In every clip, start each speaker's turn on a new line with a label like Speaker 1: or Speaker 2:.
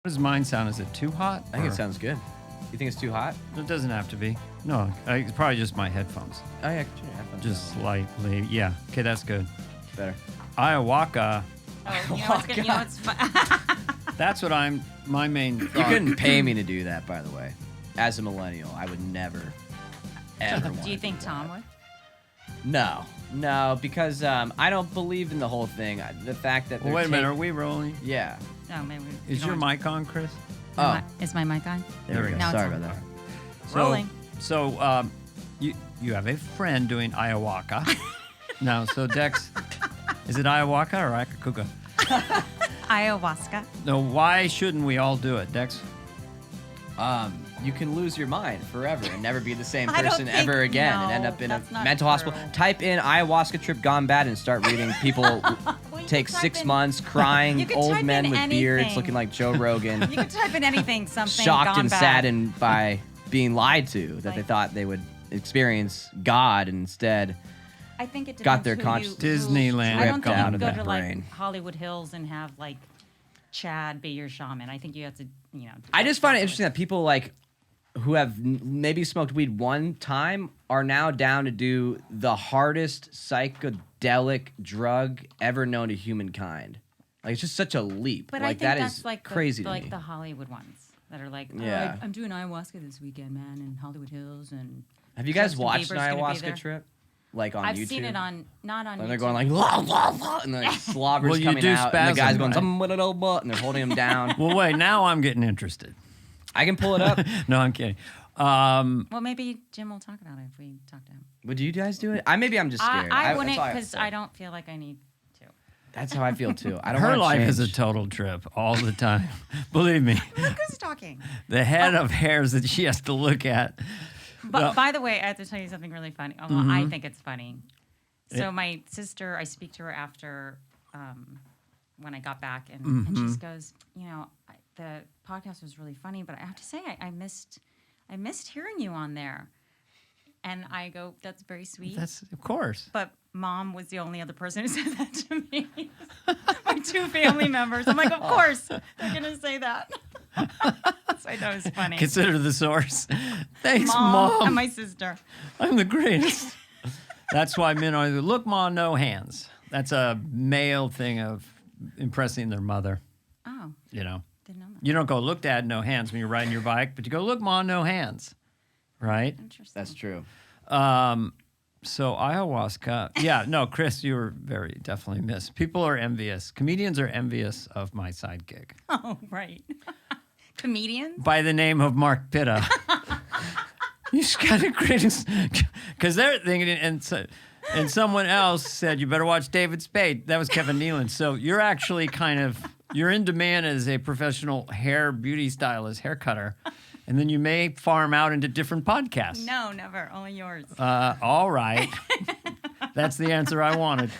Speaker 1: How does mine sound? Is it too hot?
Speaker 2: I think it sounds good. You think it's too hot?
Speaker 1: It doesn't have to be. No, it's probably just my headphones.
Speaker 2: Oh, yeah, turn your headphones
Speaker 1: Just
Speaker 2: down.
Speaker 1: slightly. Yeah. Okay, that's good.
Speaker 2: Better.
Speaker 1: Ayahuasca.
Speaker 3: Oh, you know what's fun?
Speaker 1: That's what my main
Speaker 2: You
Speaker 1: thought.
Speaker 2: couldn't pay me to do that, by the way. As a millennial, I would never, ever want
Speaker 3: Do you
Speaker 2: to
Speaker 3: think
Speaker 2: do
Speaker 3: Tom
Speaker 2: that.
Speaker 3: would?
Speaker 2: No, because I don't believe in the whole thing. The fact that
Speaker 1: Well,
Speaker 2: they're
Speaker 1: wait a minute. Are we rolling?
Speaker 2: Yeah.
Speaker 3: No, maybe.
Speaker 1: Is your mic on, Chris?
Speaker 2: Oh,
Speaker 3: Is my mic on?
Speaker 1: There we go.
Speaker 3: Now it's
Speaker 2: sorry
Speaker 3: on.
Speaker 2: about that.
Speaker 3: Rolling.
Speaker 1: So, you have a friend doing ayahuasca. Now, so Dex, is it ayahuasca or akakuka?
Speaker 3: Ayahuasca.
Speaker 1: No, why shouldn't we all do it, Dex?
Speaker 2: You can lose your mind forever and never be the same
Speaker 3: I don't
Speaker 2: person
Speaker 3: think-
Speaker 2: ever again and end
Speaker 3: no,
Speaker 2: up in a
Speaker 3: that's not
Speaker 2: mental hospital.
Speaker 3: true.
Speaker 2: Type in ayahuasca trip gone bad and start reading people
Speaker 3: Well, you
Speaker 2: take
Speaker 3: can type
Speaker 2: 6
Speaker 3: in-
Speaker 2: months crying,
Speaker 3: You can
Speaker 2: old
Speaker 3: type
Speaker 2: men
Speaker 3: in
Speaker 2: with beards
Speaker 3: anything.
Speaker 2: looking like Joe Rogan,
Speaker 3: You can type in anything, something
Speaker 2: shocked
Speaker 3: gone
Speaker 2: and
Speaker 3: bad.
Speaker 2: saddened by being lied to, that they
Speaker 3: Like-
Speaker 2: thought they would experience God and instead.
Speaker 3: I think it depends
Speaker 2: got their
Speaker 3: who
Speaker 2: conscious-
Speaker 1: Disneyland
Speaker 3: I don't
Speaker 2: ripped
Speaker 3: think
Speaker 2: out
Speaker 3: you
Speaker 2: of
Speaker 3: go
Speaker 2: their
Speaker 3: to
Speaker 2: brain.
Speaker 3: like Hollywood Hills and have like Chad be your shaman. I think you have to, you know.
Speaker 2: I just find it interesting that people like who have maybe smoked weed one time are now down to do the hardest psychedelic drug ever known to humankind. Like it's just such a leap.
Speaker 3: But
Speaker 2: like
Speaker 3: I think
Speaker 2: that
Speaker 3: that's
Speaker 2: is
Speaker 3: like
Speaker 2: crazy
Speaker 3: the,
Speaker 2: to
Speaker 3: like
Speaker 2: me.
Speaker 3: the Hollywood ones that are like,
Speaker 2: Yeah.
Speaker 3: I'm doing ayahuasca this weekend, man, in Hollywood Hills, and
Speaker 2: Have you guys
Speaker 3: Justin
Speaker 2: watched an
Speaker 3: Bieber's gonna be
Speaker 2: ayahuasca
Speaker 3: there.
Speaker 2: trip? Like on
Speaker 3: I've
Speaker 2: YouTube?
Speaker 3: seen it on not on.
Speaker 2: And
Speaker 3: YouTube.
Speaker 2: they're going like, la, la, la, and like slobber's
Speaker 1: Well, you
Speaker 2: coming
Speaker 1: do
Speaker 2: out, and the guy's going,
Speaker 1: spasm, right?
Speaker 2: and they're holding him down.
Speaker 1: Well, wait. Now I'm getting interested.
Speaker 2: I can pull it up.
Speaker 1: No, I'm kidding.
Speaker 3: Well, maybe Jim will talk about it if we talk to him.
Speaker 2: Would you guys do it? Maybe I'm just scared.
Speaker 3: I
Speaker 2: that's
Speaker 3: wouldn't
Speaker 2: all I have to
Speaker 3: because
Speaker 2: say.
Speaker 3: I don't feel like I need to.
Speaker 2: That's how I feel too. I don't
Speaker 1: Her
Speaker 2: wanna
Speaker 1: life is a
Speaker 2: change.
Speaker 1: total trip all the time. Believe me.
Speaker 3: Look who's talking.
Speaker 1: The head of hairs that she has to look at.
Speaker 3: But
Speaker 1: Well-
Speaker 3: by the way, I have to tell you something really funny. Although
Speaker 2: Mm-hmm.
Speaker 3: I think it's funny. So my sister, I speak to her after when I got back, and
Speaker 2: Mm-hmm.
Speaker 3: she just goes, you know, the podcast was really funny, but I have to say I missed hearing you on there. And I go, that's very sweet.
Speaker 1: That's of course.
Speaker 3: But Mom was the only other person who said that to me. My 2 family members. I'm like, of course they're gonna say that. So I know it's funny.
Speaker 1: Consider the source. Thanks,
Speaker 3: Mom,
Speaker 1: Mom.
Speaker 3: and my sister.
Speaker 1: I'm the greatest. That's why men are look, Ma, no hands. That's a male thing of impressing their mother.
Speaker 3: Oh,
Speaker 1: You know,
Speaker 3: didn't know that.
Speaker 1: you don't go look, Dad, no hands when you're riding your bike, but you go look, Ma, no hands. Right?
Speaker 3: Interesting.
Speaker 2: That's true.
Speaker 1: So ayahuasca. Yeah, no, Chris, you were very definitely missed. People are envious. Comedians are envious of my sidekick
Speaker 3: Oh, right. Comedians?
Speaker 1: by the name of Mark Pitta. You just got to create because they're thinking, and someone else said you better watch David Spade. That was Kevin Nealon. So you're actually you're in demand as a professional hair beauty stylist, hair cutter, and then you may farm out into different podcasts.
Speaker 3: No, never. Only yours.
Speaker 1: All right. That's the answer I wanted.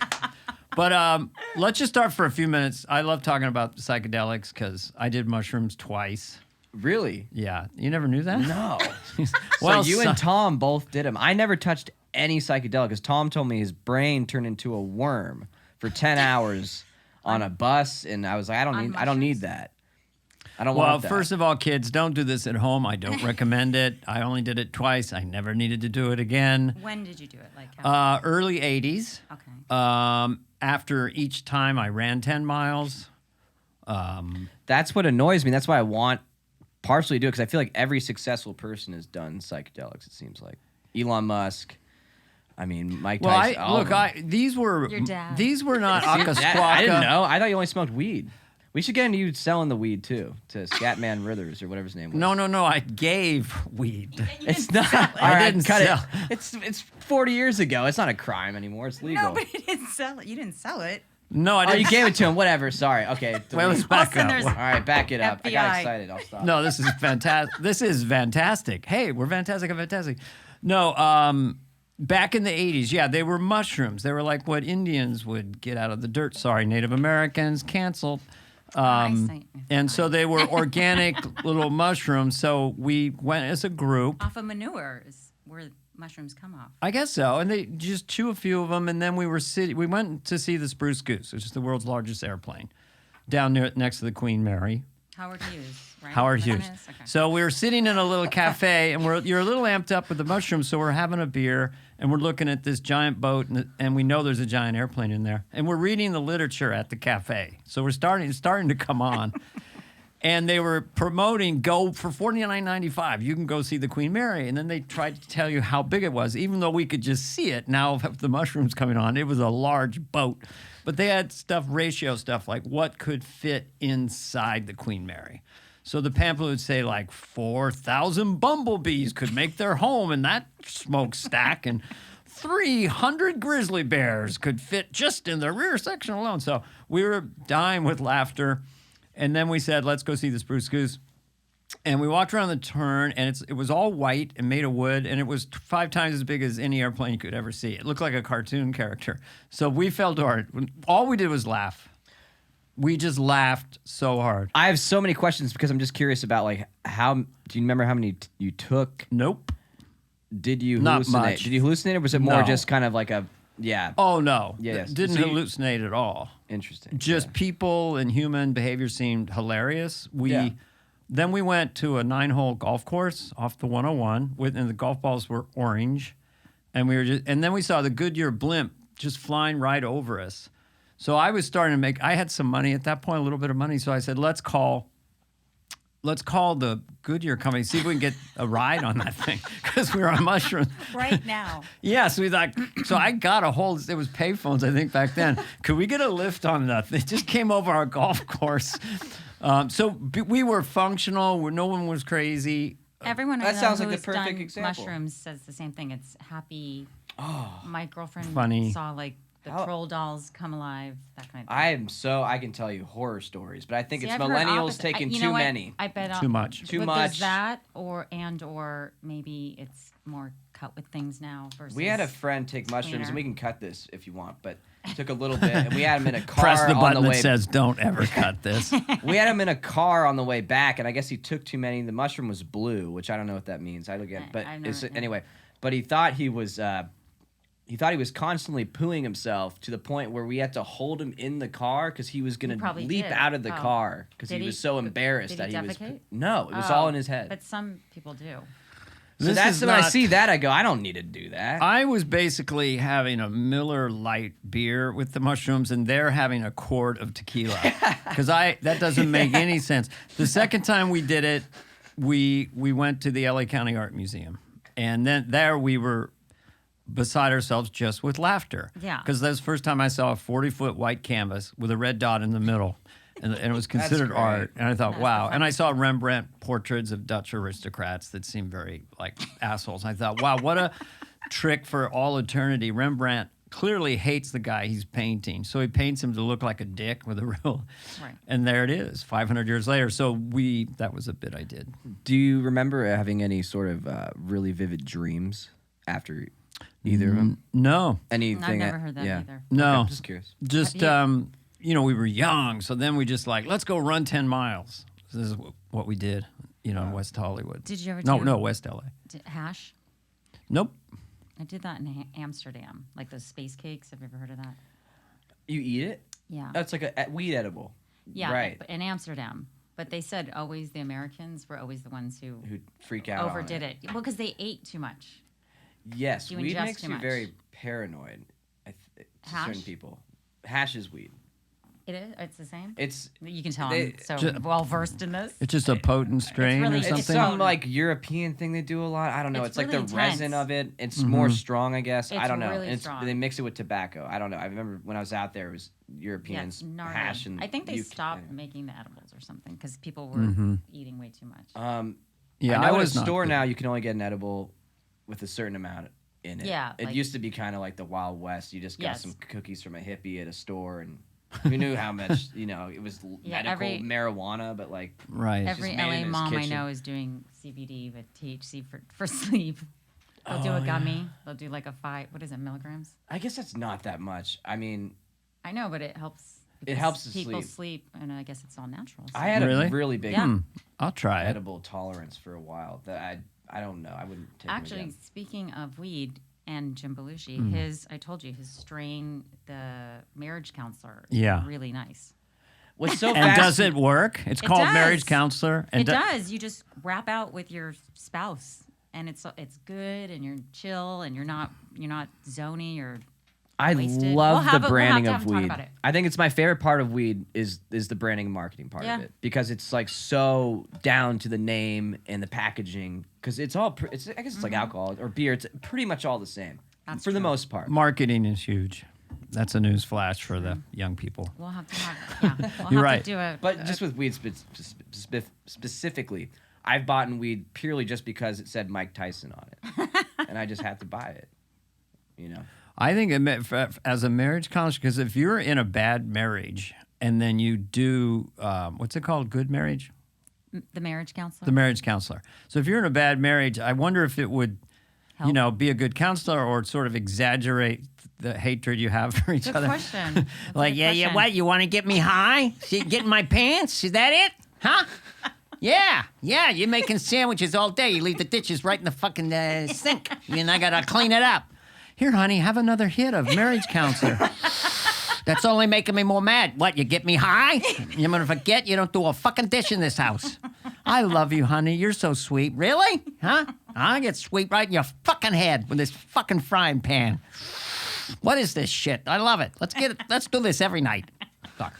Speaker 1: But let's just start for a few minutes. I love talking about psychedelics because I did mushrooms twice.
Speaker 2: Really?
Speaker 1: Yeah. You never knew that?
Speaker 2: No.
Speaker 1: Well,
Speaker 2: so you
Speaker 1: so-
Speaker 2: and Tom both did them. I never touched any psychedelic because Tom told me his brain turned into a worm for 10 hours on a bus, and I was like, I don't need
Speaker 3: mushrooms?
Speaker 2: that. I don't
Speaker 1: Well,
Speaker 2: want that.
Speaker 1: first of all, kids, don't do this at home. I don't recommend it. I only did it twice. I never needed to do it again.
Speaker 3: When did you do it? Like how?
Speaker 1: Early 80s.
Speaker 3: Okay.
Speaker 1: After each time I ran 10 miles.
Speaker 2: That's what annoys me. That's why I want partially to do it because I feel like every successful person has done psychedelics. It seems like Elon Musk. I mean, Mike
Speaker 1: Well,
Speaker 2: Tyson. all of them.
Speaker 1: these were
Speaker 3: Your dad.
Speaker 1: these were not Akasquaka.
Speaker 2: I didn't know. I thought you only smoked weed. We should get into you selling the weed too to Scatman Crothers or whatever his name was.
Speaker 1: No. I gave weed.
Speaker 2: It's not.
Speaker 3: sell it.
Speaker 2: All right,
Speaker 1: didn't
Speaker 2: cut
Speaker 1: sell.
Speaker 2: it. It's 40 years ago. It's not a crime anymore. It's legal.
Speaker 3: No, but you didn't sell it. You didn't sell it.
Speaker 1: No, I
Speaker 2: Oh,
Speaker 1: didn't.
Speaker 2: you gave it to him. Whatever. Sorry. Okay.
Speaker 1: Well, let's
Speaker 2: delete.
Speaker 1: back
Speaker 3: Also,
Speaker 1: up.
Speaker 3: there's-
Speaker 2: All right, back it up. I got
Speaker 3: FBI.
Speaker 2: excited. I'll stop.
Speaker 1: No, this is fantastic. This is fantastic. Hey, we're fantastic. No, back in the 80s, yeah, they were mushrooms. They were like what Indians would get out of the dirt. Sorry, Native Americans, canceled. And so they were organic little mushrooms. So we went as a group.
Speaker 3: Off of manure is where mushrooms come off.
Speaker 1: I guess so. And they just chew a few of them. And then we went to see the Spruce Goose, which is the world's largest airplane, down next to the Queen Mary.
Speaker 3: Howard Hughes, right?
Speaker 1: Howard
Speaker 3: Is that
Speaker 1: Hughes.
Speaker 3: what it is? Okay.
Speaker 1: So we were sitting in a little cafe, and you're a little amped up with the mushrooms, so we're having a beer, and we're looking at this giant boat, and we know there's a giant airplane in there, and we're reading the literature at the cafe. So we're starting to come on. And they were promoting, go for $49.95. You can go see the Queen Mary. And then they tried to tell you how big it was, even though we could just see it. Now, with the mushrooms coming on, it was a large boat. But they had ratio stuff, like what could fit inside the Queen Mary. So the pamphlet would say, like, 4,000 bumblebees could make their home in that smokestack. And 300 grizzly bears could fit just in the rear section alone. So we were dying with laughter. And then we said, let's go see the Spruce Goose. And we walked around the turn, and it was all white and made of wood, and it was 5 times as big as any airplane you could ever see. It looked like a cartoon character. So we fell to our... All we did was laugh. We just laughed so hard.
Speaker 2: I have so many questions because I'm just curious about, like, how... Do you remember how many you took?
Speaker 1: Nope.
Speaker 2: Did you hallucinate?
Speaker 1: Not much.
Speaker 2: Did you hallucinate, or was it more
Speaker 1: No.
Speaker 2: just kind of like a... Yeah.
Speaker 1: Oh, no.
Speaker 2: Yeah.
Speaker 1: Didn't
Speaker 2: So you-
Speaker 1: hallucinate at all.
Speaker 2: Interesting.
Speaker 1: Just
Speaker 2: Yeah.
Speaker 1: people and human behavior seemed hilarious.
Speaker 2: Yeah.
Speaker 1: Then we went to a 9-hole golf course off the 101, and the golf balls were orange, and then we saw the Goodyear blimp just flying right over us. So I was starting to make. I had some money at that point, a little bit of money. So I said, let's call the Goodyear company, see if we can get a ride on that thing, because we were on mushrooms.
Speaker 3: Right now.
Speaker 1: Yeah, so we thought, so I got a hold, it was payphones, I think, back then. Could we get a lift on that? They just came over our golf course. We were functional, no one was crazy.
Speaker 3: Everyone I
Speaker 2: That
Speaker 3: know
Speaker 2: sounds like
Speaker 3: who's
Speaker 2: the perfect
Speaker 3: done
Speaker 2: example.
Speaker 3: mushrooms says the same thing. It's happy.
Speaker 2: Oh.
Speaker 3: My girlfriend
Speaker 1: Funny.
Speaker 3: saw like the
Speaker 2: How-
Speaker 3: troll dolls come alive, that kind of thing.
Speaker 2: I can tell you horror stories, but I think
Speaker 3: See,
Speaker 2: it's
Speaker 3: I've heard
Speaker 2: millennials
Speaker 3: opposite.
Speaker 2: taking
Speaker 3: You know
Speaker 2: too
Speaker 3: what?
Speaker 2: many.
Speaker 3: I bet
Speaker 1: Too much.
Speaker 2: Too
Speaker 3: but
Speaker 2: much.
Speaker 3: There's that, or maybe it's more cut with things now versus.
Speaker 2: We had a friend take mushrooms,
Speaker 3: cleaner.
Speaker 2: and we can cut this if you want, but took a little bit, and we had him in a car
Speaker 1: Press the
Speaker 2: on
Speaker 1: button
Speaker 2: the
Speaker 1: that
Speaker 2: way.
Speaker 1: says, don't ever cut this.
Speaker 2: We had him in a car on the way back, and I guess he took too many. The mushroom was blue, which I don't know what that means. I look at, but
Speaker 3: I've
Speaker 2: it's,
Speaker 3: never-
Speaker 2: anyway. But he thought he was constantly pooing himself to the point where we had to hold him in the car because he was gonna
Speaker 3: probably
Speaker 2: leap
Speaker 3: did.
Speaker 2: out of the
Speaker 3: Oh.
Speaker 2: car because he
Speaker 3: Did
Speaker 2: was
Speaker 3: he-
Speaker 2: so embarrassed
Speaker 3: did he
Speaker 2: that he was.
Speaker 3: defecate?
Speaker 2: No, it was
Speaker 3: Oh,
Speaker 2: all in his head.
Speaker 3: But some people do.
Speaker 2: So
Speaker 1: This
Speaker 2: that's
Speaker 1: is
Speaker 2: when I
Speaker 1: not-
Speaker 2: see that I go, I don't need to do that.
Speaker 1: I was basically having a Miller Lite beer with the mushrooms, and they're having a quart of tequila. Because that doesn't make any sense. The second time we did it, we went to the LA County Art Museum, and then there we were beside ourselves just with laughter.
Speaker 3: Yeah.
Speaker 1: Because that's the first time I saw a 40-foot white canvas with a red dot in the middle. And it was considered
Speaker 2: great.
Speaker 1: art. And I thought,
Speaker 3: That's
Speaker 1: wow.
Speaker 3: the
Speaker 1: And I saw Rembrandt portraits of Dutch aristocrats that seemed very like assholes. I thought, wow, what a trick for all eternity. Rembrandt clearly hates the guy he's painting. So he paints him to look like a dick with a real...
Speaker 3: Right.
Speaker 1: And there it is, 500 years later. So that was a bit I did.
Speaker 2: Do you remember having any sort of really vivid dreams after either of them?
Speaker 1: No.
Speaker 2: Anything?
Speaker 3: I've never heard that
Speaker 2: yeah.
Speaker 3: either.
Speaker 2: Okay,
Speaker 1: No.
Speaker 2: I'm just curious.
Speaker 1: Just,
Speaker 3: Have
Speaker 1: we were young. So then we just let's go run 10 miles. This is what we did, in West Hollywood.
Speaker 3: Did you ever
Speaker 1: No,
Speaker 3: do-
Speaker 1: no, West LA.
Speaker 3: Hash?
Speaker 1: Nope.
Speaker 3: I did that in Amsterdam, like those space cakes. Have you ever heard of that?
Speaker 2: You eat it?
Speaker 3: Yeah.
Speaker 2: That's like a weed edible.
Speaker 3: Yeah,
Speaker 2: Right.
Speaker 3: in Amsterdam. But they said always the Americans were always the ones who
Speaker 2: Who freak out.
Speaker 3: overdid it. Well, because they ate too much.
Speaker 2: Yes,
Speaker 3: You
Speaker 2: weed
Speaker 3: ingest
Speaker 2: makes
Speaker 3: too
Speaker 2: you
Speaker 3: much.
Speaker 2: very paranoid. To
Speaker 3: Hash?
Speaker 2: certain people. Hash is weed.
Speaker 3: It is. It's the same.
Speaker 2: It's
Speaker 3: You can tell
Speaker 2: they-
Speaker 3: I'm so
Speaker 1: Ju-
Speaker 3: well versed in this.
Speaker 1: It's just a potent strain
Speaker 3: really-
Speaker 1: or
Speaker 3: it's
Speaker 1: something.
Speaker 2: It's some
Speaker 3: so-
Speaker 2: like European thing they do a lot. I don't know.
Speaker 3: It's
Speaker 2: It's, like
Speaker 3: really
Speaker 2: the resin
Speaker 3: intense.
Speaker 2: of it. It's
Speaker 1: Mm-hmm.
Speaker 2: more strong, I guess. I
Speaker 3: It's
Speaker 2: don't know.
Speaker 3: really
Speaker 2: And
Speaker 3: strong.
Speaker 2: they mix it with tobacco. I don't know. I remember when I was out there, it was Europeans
Speaker 3: gnarly.
Speaker 2: hash and
Speaker 3: I think they
Speaker 2: UK.
Speaker 3: stopped making the edibles or something because people were eating way too much.
Speaker 1: Yeah,
Speaker 2: I know at a
Speaker 1: was not
Speaker 2: store
Speaker 1: good.
Speaker 2: now you can only get an edible with a certain amount in it.
Speaker 3: Yeah,
Speaker 2: it
Speaker 3: like-
Speaker 2: used to be kind of like the Wild West. You just got
Speaker 3: Yes.
Speaker 2: some cookies from a hippie at a store, and who knew how much it was
Speaker 3: Yeah,
Speaker 2: medical marijuana, but like
Speaker 1: Right.
Speaker 3: Every
Speaker 2: made in
Speaker 3: LA
Speaker 2: his
Speaker 3: mom I
Speaker 2: kitchen.
Speaker 3: know is doing CBD with THC for sleep. They'll do a gummy. They'll do like what is it, milligrams?
Speaker 2: I guess that's not that much. I mean,
Speaker 3: I know, but it helps.
Speaker 2: It
Speaker 3: because
Speaker 2: helps to
Speaker 3: people
Speaker 2: sleep.
Speaker 3: and I guess it's all natural. so-
Speaker 2: I had
Speaker 1: Really?
Speaker 2: a really big
Speaker 3: Yeah.
Speaker 1: I'll try it.
Speaker 2: edible tolerance for a while that I don't know. I wouldn't take them
Speaker 3: Actually,
Speaker 2: again.
Speaker 3: speaking of weed and Jim Belushi, I told you his strain, the marriage counselor, is
Speaker 1: Yeah.
Speaker 3: really nice.
Speaker 2: What's so
Speaker 1: And does it work? It's called
Speaker 3: does.
Speaker 1: marriage counselor. And
Speaker 3: It does. You just rap out with your spouse, and it's good, and you're chill, and you're not zony or.
Speaker 2: I
Speaker 3: wasted.
Speaker 2: love
Speaker 3: We'll
Speaker 2: the branding
Speaker 3: have
Speaker 2: of
Speaker 3: to talk
Speaker 2: weed.
Speaker 3: about it.
Speaker 2: I think it's my favorite part of weed is the branding and marketing part of
Speaker 3: Yeah.
Speaker 2: it, because it's like so down to the name and the packaging, because it's all I guess it's like alcohol or beer. It's pretty much all the same
Speaker 3: That's
Speaker 2: for the
Speaker 3: true.
Speaker 2: most part.
Speaker 1: marketing is huge. That's a news flash for the young people.
Speaker 3: We'll have to have. Yeah. We'll
Speaker 1: You're
Speaker 3: have
Speaker 1: right.
Speaker 3: to do it.
Speaker 2: But just with weed specifically, I've bought weed purely just because it said Mike Tyson on it, and I just had to buy it. You know.
Speaker 1: I think as a marriage counselor, because if you're in a bad marriage and then you do, what's it called? Good marriage?
Speaker 3: The marriage counselor.
Speaker 1: The marriage counselor. So if you're in a bad marriage, I wonder if it would,
Speaker 3: Help.
Speaker 1: be a good counselor or sort of exaggerate the hatred you have for each
Speaker 3: Good
Speaker 1: other.
Speaker 3: question. That's a
Speaker 1: Like,
Speaker 3: good
Speaker 1: yeah,
Speaker 3: question.
Speaker 1: what? You want to get me high? See, get in my pants? Is that it? Huh? Yeah, you're making sandwiches all day. You leave the dishes right in the fucking sink, and I got to clean it up. Here, honey, have another hit of marriage counselor. That's only making me more mad. What, you get me high? You're going to forget you don't do a fucking dish in this house. I love you, honey. You're so sweet. Really? Huh? I get sweet right in your fucking head with this fucking frying pan. What is this shit? I love it. Let's do this every night. Fuck.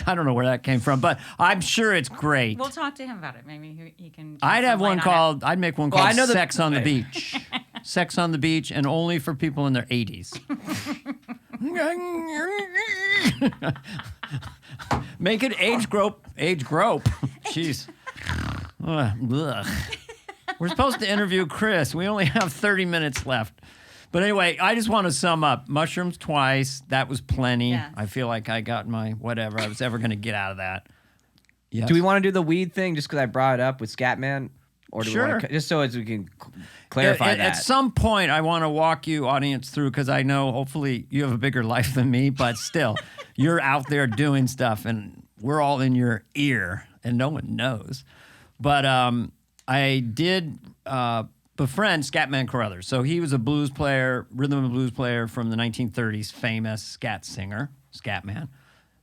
Speaker 1: I don't know where that came from, but I'm sure it's great.
Speaker 3: We'll talk to him about it. Maybe he can.
Speaker 1: I'd
Speaker 3: shed
Speaker 1: have
Speaker 3: some
Speaker 1: one
Speaker 3: light on
Speaker 1: called, I'd make one
Speaker 2: Well,
Speaker 1: called
Speaker 2: I know
Speaker 1: Sex on the Beach. Sex on the Beach, and only for people in their 80s. Make it age grope. Jeez. Ugh. We're supposed to interview Chris. We only have 30 minutes left. But anyway, I just want to sum up. Mushrooms twice. That was plenty.
Speaker 3: Yes.
Speaker 1: I feel like I got my whatever I was ever going to get out of that. Yes.
Speaker 2: Do we want to do the weed thing just because I brought it up with Scatman? Or do we
Speaker 1: Sure.
Speaker 2: want to, just so as we can clarify
Speaker 1: At
Speaker 2: that?
Speaker 1: some point, I want to walk you, audience, through, because I know hopefully you have a bigger life than me, but still, you're out there doing stuff, and we're all in your ear, and no one knows. But I did befriend Scatman Crothers. So he was a blues player, rhythm and blues player from the 1930s, famous scat singer, Scatman.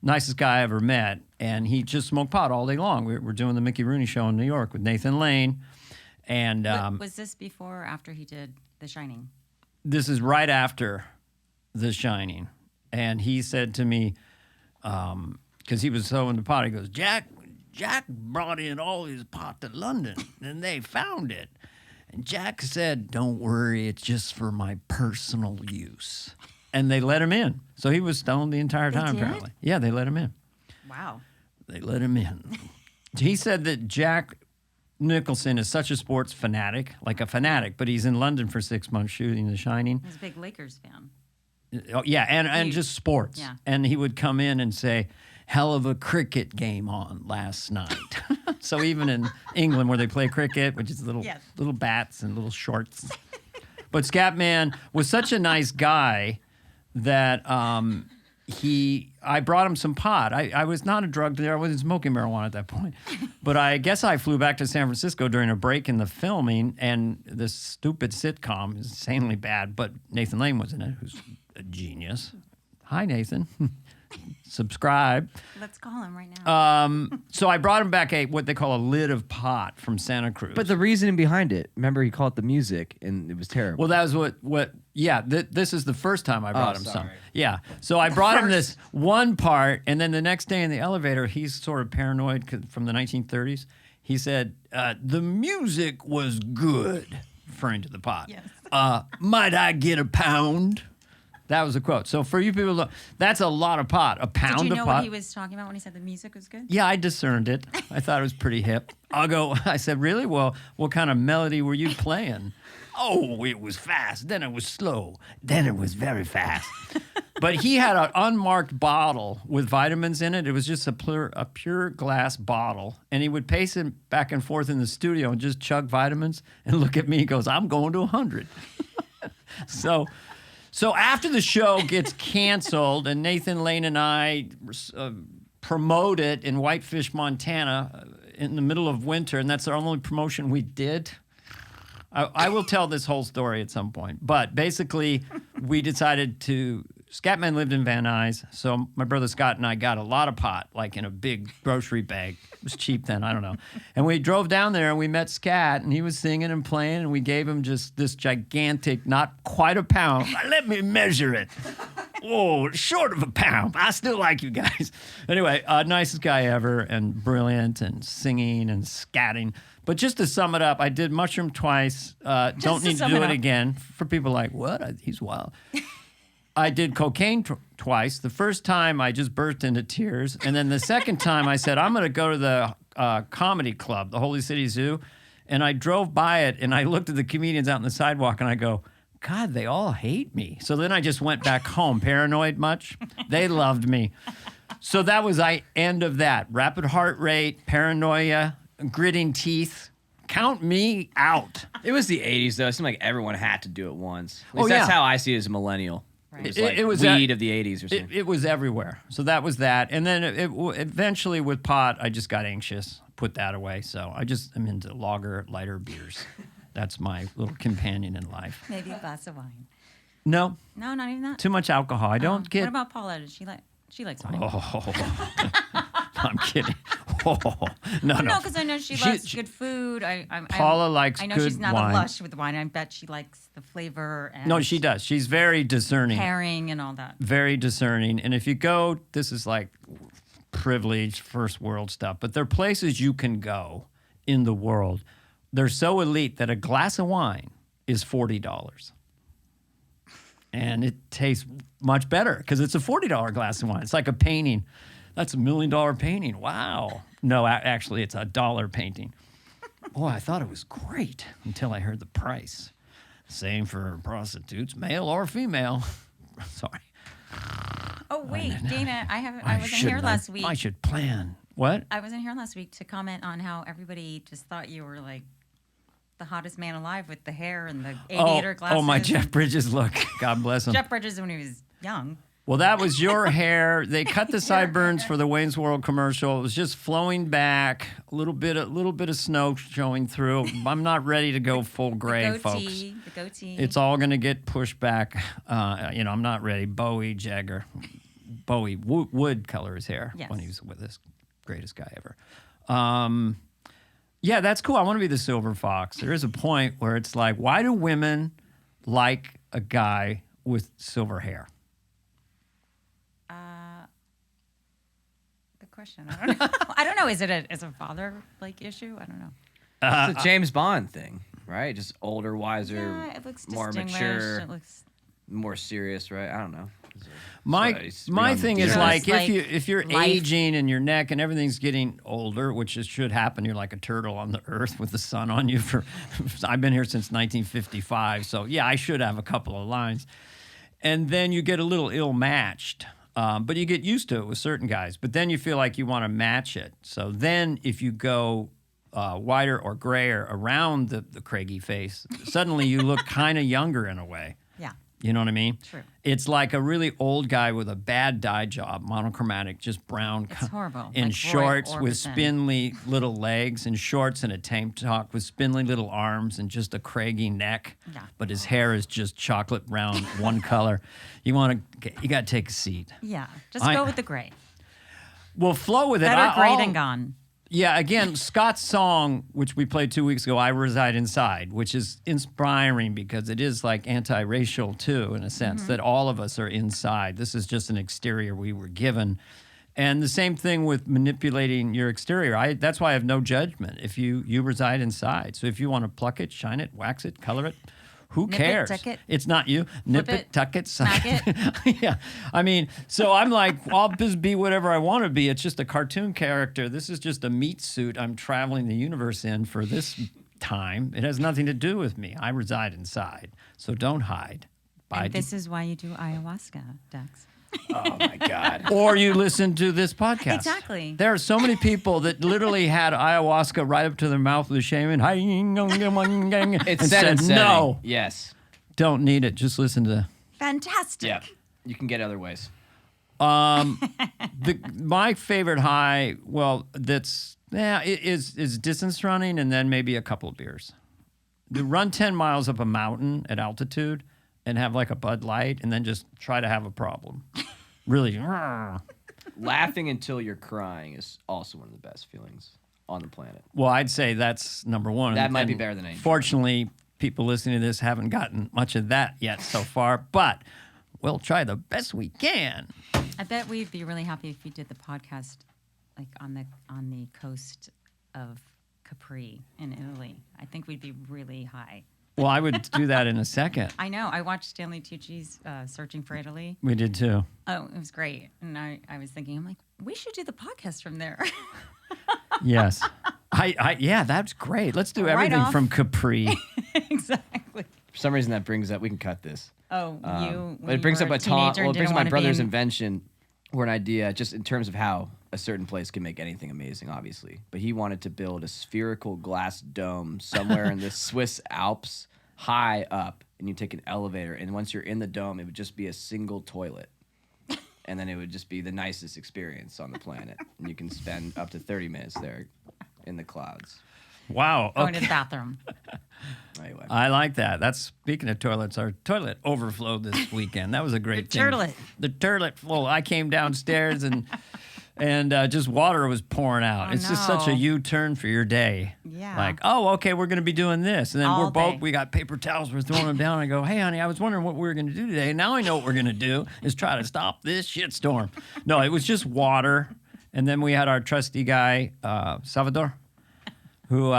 Speaker 1: Nicest guy I ever met, and he just smoked pot all day long. We're doing the Mickey Rooney show in New York with Nathan Lane. And
Speaker 3: was this before or after he did The Shining?
Speaker 1: this is right after The Shining. And he said to me, because he was so into pot, he goes, Jack brought in all his pot to London, and they found it. And Jack said, don't worry, it's just for my personal use. And they let him in. So he was stoned the entire time,
Speaker 3: did?
Speaker 1: apparently. Yeah, they let him in.
Speaker 3: Wow.
Speaker 1: They let him in. He said that Jack Nicholson is such a sports fanatic, like a fanatic, but he's in London for 6 months shooting The Shining.
Speaker 3: He's a big Lakers fan.
Speaker 1: Oh, yeah, and
Speaker 3: Huge.
Speaker 1: just sports.
Speaker 3: Yeah.
Speaker 1: And he would come in and say, hell of a cricket game on last night. So even in England where they play cricket, which is little
Speaker 3: Yes.
Speaker 1: little bats and little shorts. But Scatman was such a nice guy that I brought him some pot. I was not a drug dealer. I wasn't smoking marijuana at that point. But I guess I flew back to San Francisco during a break in the filming, and this stupid sitcom is insanely bad, but Nathan Lane was in it, who's a genius. Hi, Nathan. Subscribe.
Speaker 3: Let's call him right now.
Speaker 1: So I brought him back what they call a lid of pot from Santa Cruz.
Speaker 2: But the reasoning behind it, remember he called it the music, and it was terrible.
Speaker 1: Well, that was this is the first time I brought him some.
Speaker 2: sorry.
Speaker 1: Yeah. So I brought him this one part, and then the next day in the elevator, he's sort of paranoid 'cause from the 1930s. He said, the music was good, referring to the pot.
Speaker 3: Yes.
Speaker 1: Might I get a pound? That was a quote. So for you people, that's a lot of pot. A pound
Speaker 3: Did you
Speaker 1: of
Speaker 3: know
Speaker 1: pot.
Speaker 3: what he was talking about when he said the music was good?
Speaker 1: Yeah, I discerned it. I thought it was pretty hip. I said, really? Well, what kind of melody were you playing? Oh, it was fast. Then it was slow. Then it was very fast. But he had an unmarked bottle with vitamins in it. It was just a pure glass bottle. And he would pace it back and forth in the studio and just chug vitamins and look at me. He goes, I'm going to 100. So after the show gets canceled and Nathan Lane and I promote it in Whitefish, Montana in the middle of winter, and that's our only promotion we did. I will tell this whole story at some point. But basically, we decided to Scatman lived in Van Nuys, so my brother Scott and I got a lot of pot, like in a big grocery bag. It was cheap then, I don't know. And we drove down there and we met Scat, and he was singing and playing, and we gave him just this gigantic, not quite a pound. Let me measure it. Oh, short of a pound. I still like you guys. Anyway, nicest guy ever, and brilliant, and singing and scatting. But just to sum it up, I did mushroom twice. Don't need to do it again. For people like, what? He's wild. I did cocaine twice. The first time I just burst into tears. And then the second time I said, I'm going to go to the comedy club, the Holy City Zoo. And I drove by it and I looked at the comedians out on the sidewalk and I go, God, they all hate me. So then I just went back home. Paranoid much? They loved me. So that was the end of that. Rapid heart rate, paranoia, gritting teeth. Count me out.
Speaker 2: It was the 80s, though. It seemed like everyone had to do it once. At least that's how I see it as a millennial.
Speaker 3: Right.
Speaker 2: It was like weed of the 80s or something.
Speaker 1: It was everywhere. So that was that. And then eventually with pot, I just got anxious, put that away. So I just am into lager, lighter beers. That's my little companion in life.
Speaker 3: Maybe a glass of wine.
Speaker 1: No.
Speaker 3: No, not even that.
Speaker 1: Too much alcohol. I don't get.
Speaker 3: What about Paula? Does she likes wine?
Speaker 1: Oh, I'm kidding. Oh, no.
Speaker 3: No, because I know she loves good food.
Speaker 1: Paula likes
Speaker 3: I know
Speaker 1: good
Speaker 3: she's not
Speaker 1: wine.
Speaker 3: a lush with wine. I bet she likes the flavor and
Speaker 1: No, she does. She's very discerning.
Speaker 3: pairing and all that.
Speaker 1: Very discerning. And if you go, this is like privileged first world stuff, but there are places you can go in the world. They're so elite that a glass of wine is $40. And it tastes much better because it's a $40 glass of wine. It's like a painting. That's $1 million painting. Wow. No, actually, it's a dollar painting. Boy, I thought it was great until I heard the price. Same for prostitutes, male or female. Sorry.
Speaker 3: Oh wait, Dana, I wasn't here last week.
Speaker 1: I should plan. What?
Speaker 3: I wasn't here last week to comment on how everybody just thought you were like the hottest man alive with the hair and the aviator glasses.
Speaker 1: Oh, my Jeff Bridges look. God bless him.
Speaker 3: Jeff Bridges when he was young.
Speaker 1: Well, that was your hair. They cut the sideburns for the Wayne's World commercial. It was just flowing back, a little bit of snow showing through. I'm not ready to go full gray, folks.
Speaker 3: The goatee.
Speaker 1: It's all going to get pushed back. I'm not ready. Bowie, Jagger. Bowie would color his hair when he was with this greatest guy ever. Yeah, that's cool. I want to be the silver fox. There is a point where it's like, why do women like a guy with silver hair?
Speaker 3: Good question. I don't know. I don't know. Is it a father issue? I don't know.
Speaker 2: It's a James Bond thing, right? Just older, wiser,
Speaker 3: Yeah, it looks
Speaker 2: more
Speaker 3: distinguished.
Speaker 2: mature,
Speaker 3: It looks
Speaker 2: more serious, right? I don't know.
Speaker 1: My thing is
Speaker 3: Like
Speaker 1: if you're
Speaker 3: life.
Speaker 1: aging and your neck and everything's getting older, which should happen, you're like a turtle on the earth with the sun on you. I've been here since 1955, so yeah, I should have a couple of lines. And then you get a little ill-matched, but you get used to it with certain guys. But then you feel like you want to match it. So then if you go whiter or grayer around the craggy face, suddenly you look kind of younger in a way.
Speaker 3: yeah.
Speaker 1: You know what I mean?
Speaker 3: True.
Speaker 1: It's like a really old guy with a bad dye job, monochromatic, just brown.
Speaker 3: It's horrible.
Speaker 1: In
Speaker 3: Like Roy
Speaker 1: shorts with
Speaker 3: Orbison.
Speaker 1: spindly little legs, and shorts and a tank top with spindly little arms and just a craggy neck.
Speaker 3: Yeah.
Speaker 1: But his hair is just chocolate brown, one color. You got to take a seat.
Speaker 3: Yeah. Just go with the gray.
Speaker 1: Well, flow with it.
Speaker 3: Better gray than gone.
Speaker 1: Yeah, again, Scott's song, which we played 2 weeks ago, I Reside Inside, which is inspiring because it is like anti-racial too, in a sense, that all of us are inside. This is just an exterior we were given. And the same thing with manipulating your exterior. That's why I have no judgment if you reside inside. So if you want to pluck it, shine it, wax it, color it, who
Speaker 3: Nip it,
Speaker 1: cares?
Speaker 3: tuck it.
Speaker 1: It's not you. Nip
Speaker 3: Flip
Speaker 1: it, tuck it, suck
Speaker 3: smack
Speaker 1: it. Yeah. I mean, so I'm like, I'll just be whatever I want to be. It's just a cartoon character. This is just a meat suit I'm traveling the universe in for this time. It has nothing to do with me. I reside inside. So don't hide.
Speaker 3: And this is why you do ayahuasca, Dex.
Speaker 2: Oh my God.
Speaker 1: Or you listen to this podcast.
Speaker 3: Exactly.
Speaker 1: There are so many people that literally had ayahuasca right up to their mouth with a shaman.
Speaker 2: It's
Speaker 1: and
Speaker 2: set and
Speaker 1: said,
Speaker 2: setting.
Speaker 1: no,
Speaker 2: Yes.
Speaker 1: don't need it. Just listen to.
Speaker 3: Fantastic.
Speaker 2: Yeah. You can get other ways.
Speaker 1: My favorite high, well, is distance running and then maybe a couple of beers. To run 10 miles up a mountain at altitude, and have like a Bud Light and then just try to have a problem. Really.
Speaker 2: Laughing until you're crying is also one of the best feelings on the planet.
Speaker 1: Well, I'd say that's number one.
Speaker 2: That might be
Speaker 1: And
Speaker 2: better than anything.
Speaker 1: Fortunately, people listening to this haven't gotten much of that yet so far, but we'll try the best we can.
Speaker 3: I bet we'd be really happy if you did the podcast like on the coast of Capri in Italy. I think we'd be really high.
Speaker 1: Well, I would do that in a second.
Speaker 3: I know. I watched Stanley Tucci's Searching for Italy.
Speaker 1: We did too.
Speaker 3: Oh, it was great. And I was thinking, I'm like, we should do the podcast from there.
Speaker 1: Yes. Yeah, that's great. Let's do
Speaker 3: Right
Speaker 1: everything
Speaker 3: off.
Speaker 1: from Capri.
Speaker 3: Exactly.
Speaker 2: For some reason, that brings up. We can cut this.
Speaker 3: Oh, when
Speaker 2: It brings
Speaker 3: you
Speaker 2: up
Speaker 3: were
Speaker 2: a taunt.
Speaker 3: teenager
Speaker 2: Well,
Speaker 3: and
Speaker 2: it brings
Speaker 3: didn't
Speaker 2: up my
Speaker 3: wanna be
Speaker 2: brother's
Speaker 3: in-
Speaker 2: invention or an idea, just in terms of how a certain place can make anything amazing, obviously. But he wanted to build a spherical glass dome somewhere in the Swiss Alps, high up, and you take an elevator, and once you're in the dome, it would just be a single toilet. And then it would just be the nicest experience on the planet. And you can spend up to 30 minutes there in the clouds.
Speaker 1: Wow.
Speaker 3: Going to
Speaker 1: Okay.
Speaker 3: the bathroom.
Speaker 2: Anyway.
Speaker 1: I like that. That's speaking of toilets. Our toilet overflowed this weekend. That was a great
Speaker 3: The
Speaker 1: thing.
Speaker 3: turlet.
Speaker 1: The turlet full. I came downstairs and just water was pouring out.
Speaker 3: Oh,
Speaker 1: it's just such a
Speaker 3: no.
Speaker 1: U-turn for your day.
Speaker 3: Yeah.
Speaker 1: Like, oh, okay, we're gonna be doing this, and then
Speaker 3: All
Speaker 1: we're both.
Speaker 3: day.
Speaker 1: We got paper towels. We're throwing them down. I go, hey, honey, I was wondering what we were gonna do today. Now I know what we're gonna do is try to stop this shitstorm. No, it was just water, and then we had our trusty guy, Salvador, who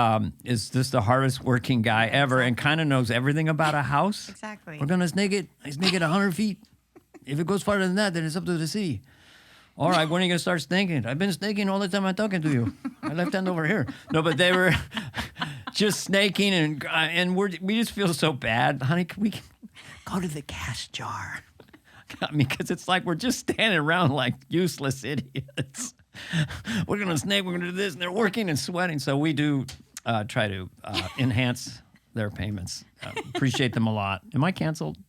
Speaker 1: is just the hardest working guy ever and kind of knows everything about a house.
Speaker 3: Exactly.
Speaker 1: We're gonna snake it 100 feet. If it goes farther than that, then it's up to the city. All right, when are you gonna start snaking? I've been snaking all the time I'm talking to you. I left hand over here. No, but they were just snaking, and we just feel so bad, honey. Can we go to the gas jar? I mean, because it's like we're just standing around like useless idiots. We're gonna snake. We're gonna do this, and they're working and sweating. So we do try to enhance their payments. Appreciate them a lot. Am I canceled?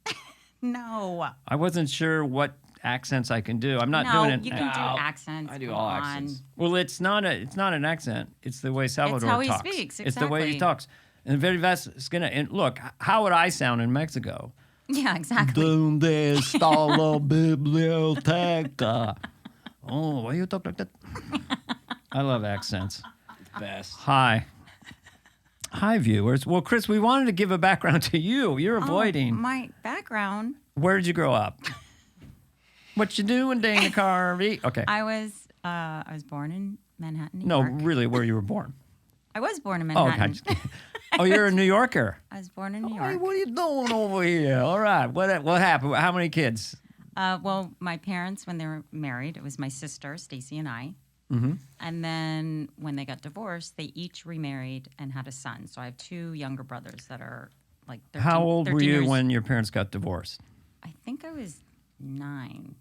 Speaker 3: No.
Speaker 1: I wasn't sure what accents I can do. I'm not
Speaker 3: No,
Speaker 1: doing it.
Speaker 3: you can do accents.
Speaker 2: I do
Speaker 3: Come
Speaker 2: all
Speaker 3: on.
Speaker 2: accents.
Speaker 1: Well, it's not an accent. It's the way Salvador
Speaker 3: how he
Speaker 1: talks.
Speaker 3: speaks,
Speaker 1: It's the way he
Speaker 3: exactly.
Speaker 1: talks. And very vast. It's gonna. And look, how would I sound in Mexico?
Speaker 3: Yeah, exactly.
Speaker 1: Donde está la biblioteca? Oh, why you talk like that? I love accents.
Speaker 2: Best.
Speaker 1: Hi, viewers. Well, Chris, we wanted to give a background to you. You're avoiding.
Speaker 3: My background,
Speaker 1: Where did you grow up? What you doing, Dana Carvey? Okay.
Speaker 3: I was born in Manhattan, New
Speaker 1: No,
Speaker 3: York.
Speaker 1: really, where you were born.
Speaker 3: I was born in
Speaker 1: Oh,
Speaker 3: Manhattan.
Speaker 1: okay. Just kidding. Oh, you're a New Yorker.
Speaker 3: I was born in New
Speaker 1: Hey,
Speaker 3: York.
Speaker 1: what are you doing over here? All right. What happened? How many kids?
Speaker 3: Well, my parents, when they were married, it was my sister, Stacy, and I.
Speaker 1: Mm-hmm.
Speaker 3: And then when they got divorced, they each remarried and had a son. So I have two younger brothers that are like 13,
Speaker 1: How old were
Speaker 3: 13
Speaker 1: you
Speaker 3: years-
Speaker 1: when your parents got divorced?
Speaker 3: I think I was 9.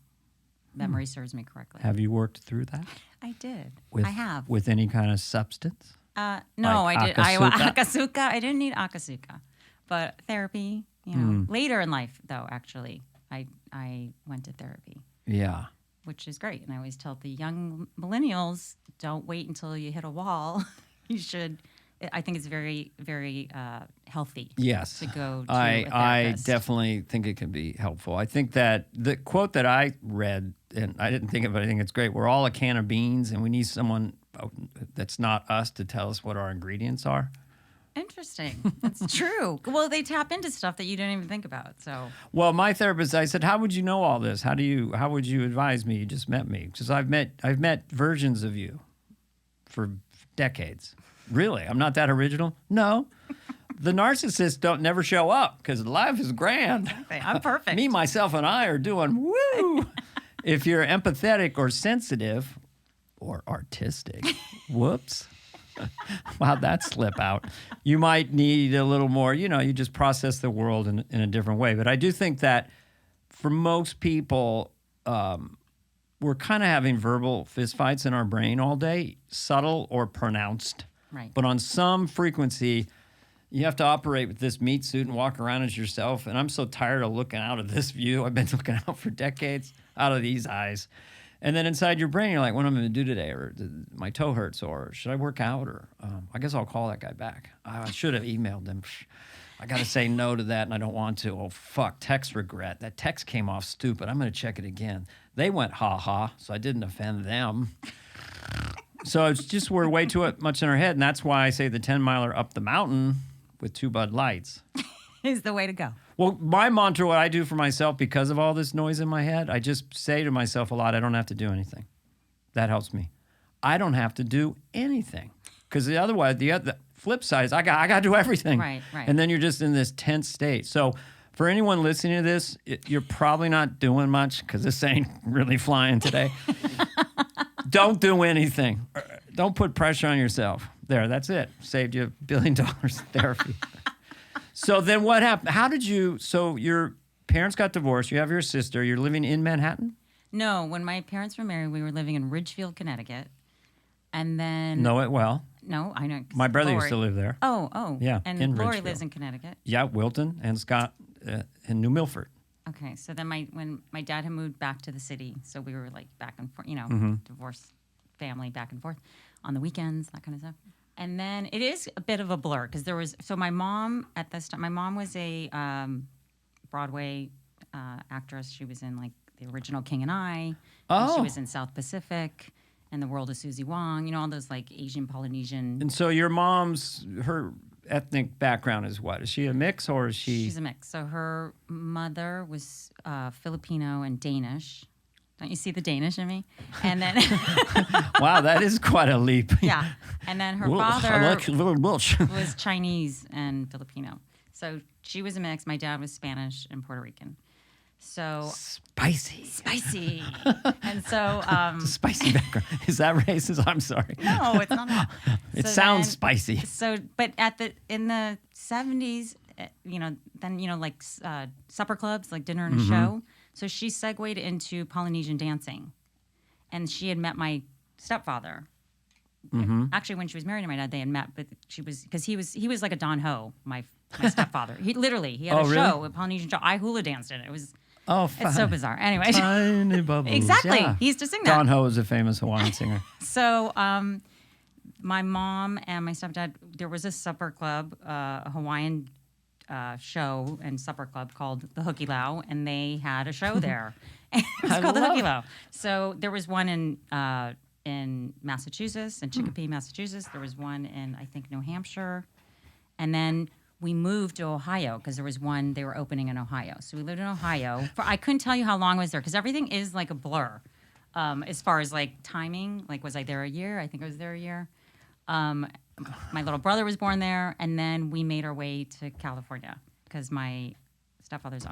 Speaker 3: Memory serves me correctly.
Speaker 1: Have you worked through that?
Speaker 3: I did.
Speaker 1: With,
Speaker 3: I have.
Speaker 1: With any kind of substance?
Speaker 3: No,
Speaker 1: like
Speaker 3: I did.
Speaker 1: Akasuka?
Speaker 3: Akasuka. I didn't need Akasuka, but therapy. You know, later in life, though, actually, I went to therapy,
Speaker 1: Yeah.
Speaker 3: which is great. And I always tell the young millennials, don't wait until you hit a wall. You should. I think it's very, very healthy.
Speaker 1: Yes.
Speaker 3: To go to a
Speaker 1: I
Speaker 3: therapist.
Speaker 1: definitely think it can be helpful. I think that the quote that I read, and I didn't think of it, I think it's great. We're all a can of beans, and we need someone that's not us to tell us what our ingredients are.
Speaker 3: Interesting. That's true. Well, they tap into stuff that you didn't even think about. So
Speaker 1: Well, my therapist, I said, "How would you know all this? How would you advise me? You just met me, because I've met versions of you for decades. Really, I'm not that original. No, the narcissists don't never show up because life is grand.
Speaker 3: I'm perfect.
Speaker 1: Me, myself, and I are doing woo. If you're empathetic or sensitive or artistic, whoops. How'd that slip out? You might need a little more, you just process the world in a different way. But I do think that for most people, we're kind of having verbal fistfights in our brain all day, subtle or pronounced.
Speaker 3: Right.
Speaker 1: But on some frequency, you have to operate with this meat suit and walk around as yourself. And I'm so tired of looking out of this view. I've been looking out for decades out of these eyes. And then inside your brain, you're like, what am I going to do today? Or my toe hurts, or should I work out? Or I guess I'll call that guy back. I should have emailed him. I got to say no to that, and I don't want to. Oh, fuck, text regret. That text came off stupid. I'm going to check it again. They went ha-ha, so I didn't offend them. So it's just we're way too much in our head, and that's why I say the 10-miler up the mountain with 2 Bud Lights
Speaker 3: is the way to go.
Speaker 1: Well, my mantra, what I do for myself because of all this noise in my head, I just say to myself a lot, I don't have to do anything. That helps me. I don't have to do anything. Because otherwise, the flip side is I got to do everything.
Speaker 3: Right.
Speaker 1: And then you're just in this tense state. So for anyone listening to this, you're probably not doing much because this ain't really flying today. Don't do anything. Don't put pressure on yourself. There, that's it. Saved you $1 billion in therapy. So then what happened? How did you, so your parents got divorced, you have your sister, you're living in Manhattan?
Speaker 3: No, when my parents were married, we were living in Ridgefield, Connecticut. And then...
Speaker 1: Know it well.
Speaker 3: No, I know.
Speaker 1: My brother used to live there.
Speaker 3: Oh.
Speaker 1: Yeah,
Speaker 3: And
Speaker 1: in
Speaker 3: Lori
Speaker 1: Ridgefield.
Speaker 3: lives in Connecticut.
Speaker 1: Yeah, Wilton and Scott in New Milford.
Speaker 3: Okay, so then when my dad had moved back to the city, so we were like back and forth, divorced family back and forth on the weekends, that kind of stuff. And then it is a bit of a blur because my mom at this time, my mom was a Broadway actress. She was in like the original King and I. And she was in South Pacific and The World of Susie Wong, all those like Asian, Polynesian.
Speaker 1: And so your mom's, her ethnic background is what? Is she a mix or is she?
Speaker 3: She's a mix. So her mother was Filipino and Danish. Don't you see the Danish in me? And then...
Speaker 1: Wow, that is quite a leap.
Speaker 3: Yeah. And then her father was Chinese and Filipino. So she was a mix. My dad was Spanish and Puerto Rican. So... Spicy. And so...
Speaker 1: Spicy background. Is that racist? I'm sorry.
Speaker 3: No, it's not that.
Speaker 1: It sounds spicy.
Speaker 3: So, but in the 70s, like supper clubs, like dinner and a show. So she segued into Polynesian dancing. And she had met my stepfather. Actually, when she was married to my dad, they had met, but because he was like a Don Ho, my stepfather. He had a show, a Polynesian show. I hula danced in it. It was...
Speaker 1: Oh, fun.
Speaker 3: It's so bizarre. Anyway.
Speaker 1: Tiny bubbles.
Speaker 3: Exactly.
Speaker 1: Yeah.
Speaker 3: He used to sing that.
Speaker 1: Don Ho is a famous Hawaiian singer.
Speaker 3: So my mom and my stepdad, there was a supper club, a Hawaiian show and supper club called the Hooky Lau, and they had a show there. It was called the Hooky Lau. So there was one in Massachusetts, in Chicopee, Massachusetts. There was one in, I think, New Hampshire. And then we moved to Ohio because there was one they were opening in Ohio. So we lived in Ohio. I couldn't tell you how long I was there because everything is like a blur as far as like timing. Like, was I there a year? I think I was there a year. My little brother was born there, and then we made our way to California because my stepfather's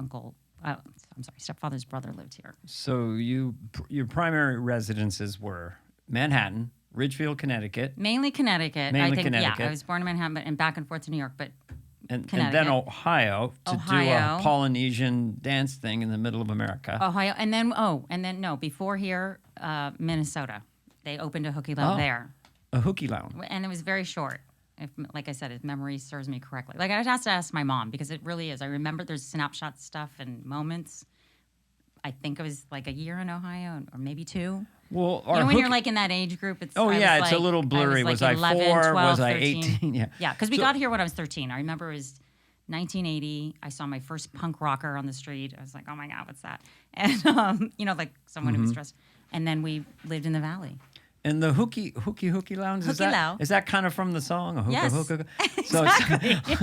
Speaker 3: brother lived here.
Speaker 1: So your primary residences were Manhattan, Ridgefield, Connecticut.
Speaker 3: Mainly Connecticut. Yeah, I was born in Manhattan and back and forth to New York, but
Speaker 1: and then Ohio to do a Polynesian dance thing in the middle of America.
Speaker 3: Ohio, and then before here, Minnesota. They opened a Hooky Lau there.
Speaker 1: A Hooky Lau.
Speaker 3: And it was very short. Like I said, if memory serves me correctly. Like I have to ask my mom because it really is. I remember there's snapshot stuff and moments. I think it was like a year in Ohio or maybe 2.
Speaker 1: Well,
Speaker 3: when you're like in that age group, it's
Speaker 1: it's a little blurry. Was I
Speaker 3: 11,
Speaker 1: 4?
Speaker 3: 12,
Speaker 1: was I
Speaker 3: 13.
Speaker 1: 18? Yeah.
Speaker 3: Yeah, because we got here when I was 13. I remember it was 1980. I saw my first punk rocker on the street. I was like, oh my God, what's that? And like someone who was dressed. And then we lived in the valley.
Speaker 1: And the Hooky Lounge, is that kind of from the song? A hookah,
Speaker 3: yes.
Speaker 1: Hookah? So
Speaker 3: Exactly.
Speaker 1: it's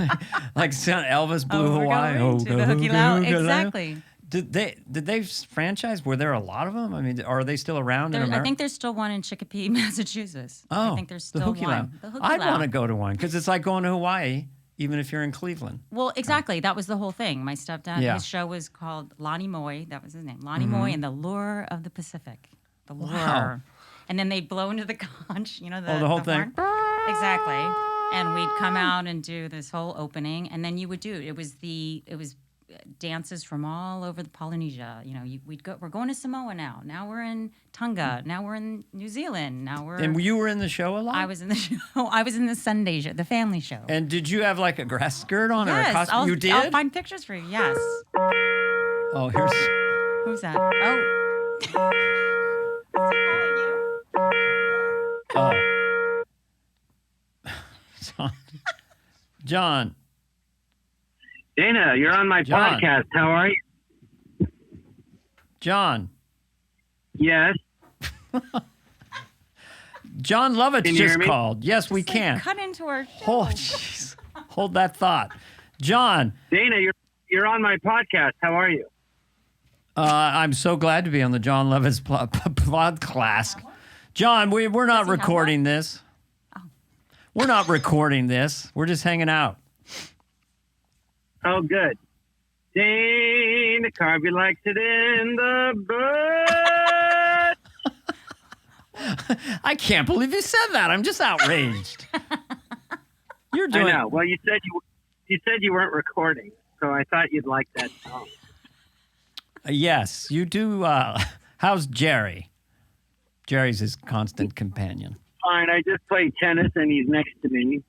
Speaker 1: like Elvis Blue Hawaii.
Speaker 3: We're going to the Hooky Lau. Exactly.
Speaker 1: Did they franchise? Were there a lot of them? I mean, are they still around in America?
Speaker 3: I think there's still one in Chicopee, Massachusetts.
Speaker 1: Oh,
Speaker 3: I think there's still
Speaker 1: the Hooky
Speaker 3: one.
Speaker 1: Lau. I'd want to go to one because it's like going to Hawaii, even if you're in Cleveland.
Speaker 3: Well, exactly. That was the whole thing. My stepdad, his show was called Lonnie Moy. That was his name. Lonnie Moy and the Lure of the Pacific. The Lure. Wow. And then they'd blow into the conch, the
Speaker 1: whole thing.
Speaker 3: Horn. Exactly. And we'd come out and do this whole opening, and then you would do it was dances from all over the Polynesia. We're going to Samoa now. Now we're in Tonga. Now we're in New Zealand.
Speaker 1: And you were in the show a lot?
Speaker 3: I was in the show. I was in the Sunday show, the family show.
Speaker 1: And did you have like a grass skirt on or a costume? You did?
Speaker 3: I'll find pictures for you. Yes.
Speaker 1: Oh, here's.
Speaker 3: Who's that? Oh. Is he calling you?
Speaker 1: Oh. John.
Speaker 4: Dana, you're on my
Speaker 1: John.
Speaker 4: podcast. How are you?
Speaker 1: John.
Speaker 4: Yes.
Speaker 1: John Lovitz
Speaker 4: Can you hear
Speaker 1: just
Speaker 4: me?
Speaker 1: called. Yes, we
Speaker 3: Just,
Speaker 1: can.
Speaker 3: cut into our show.
Speaker 1: Oh, jeez. Hold that thought. John,
Speaker 4: Dana, you're on my podcast. How are you?
Speaker 1: I'm so glad to be on the John Lovitz podcast. John, we're not
Speaker 3: Does he have
Speaker 1: recording this. We're not recording this. We're just hanging out.
Speaker 4: Oh, good. Dana Carvey likes it in the butt.
Speaker 1: I can't believe you said that. I'm just outraged. You're
Speaker 4: I
Speaker 1: doing
Speaker 4: know. Well, you said you weren't recording, so I thought you'd like that song.
Speaker 1: Yes, you do. How's Jerry? Jerry's his constant companion.
Speaker 4: Fine. I just played tennis, and he's next to me.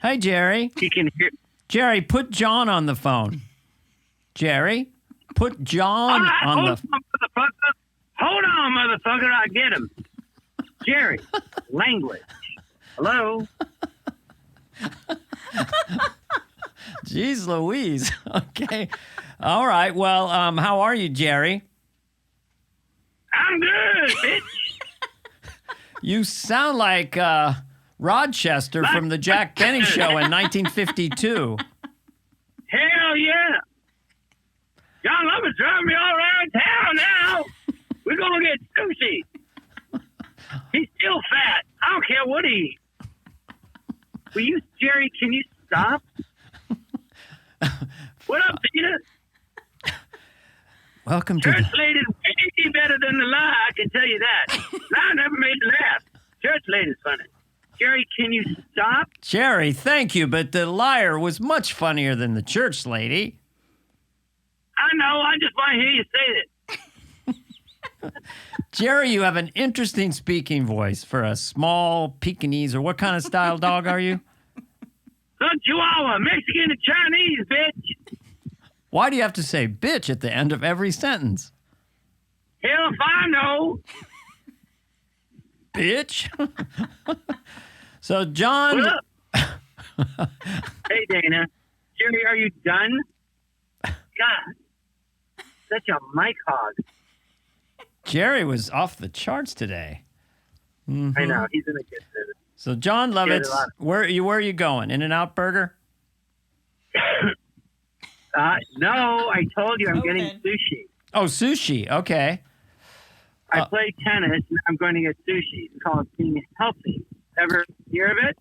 Speaker 1: Hey, Jerry.
Speaker 4: He can hear.
Speaker 1: Jerry, put John on the phone. Jerry, put John on the phone.
Speaker 4: Motherfucker. Hold on, motherfucker. I get him. Jerry, language. Hello.
Speaker 1: Jeez Louise. Okay. All right. Well, how are you, Jerry?
Speaker 4: I'm good, bitch.
Speaker 1: You sound like Rochester from the Jack Benny Show in 1952.
Speaker 4: Hell yeah. John Lovitz driving me all around town now. We're going to get sushi. He's still fat. I don't care what he eats. Will you, Jerry, can you stop? What up, Peter?
Speaker 1: Welcome to
Speaker 4: Church
Speaker 1: the...
Speaker 4: lady's way better than the lie, I can tell you that. Lie never made me laugh. Church lady's funny. Jerry, can you stop?
Speaker 1: Jerry, thank you, but the liar was much funnier than the church lady.
Speaker 4: I know. I just want to hear you say it.
Speaker 1: Jerry, you have an interesting speaking voice for a small Pekingese, or what kind of style dog are you?
Speaker 4: Some Chihuahua, Mexican and Chinese, bitch.
Speaker 1: Why do you have to say bitch at the end of every sentence?
Speaker 4: Hell if I know.
Speaker 1: Bitch. So, John...
Speaker 4: What up? Hey, Dana. Jerry, are you done? God, such a mic hog.
Speaker 1: Jerry was off the charts today.
Speaker 4: I know. He's in a good mood.
Speaker 1: So, John Lovitz, where are you going? In-N-Out Burger?
Speaker 4: No, I told you I'm getting sushi.
Speaker 1: Oh, sushi. Okay.
Speaker 4: I play tennis, and I'm going to get sushi. It's called being healthy. Ever hear of it?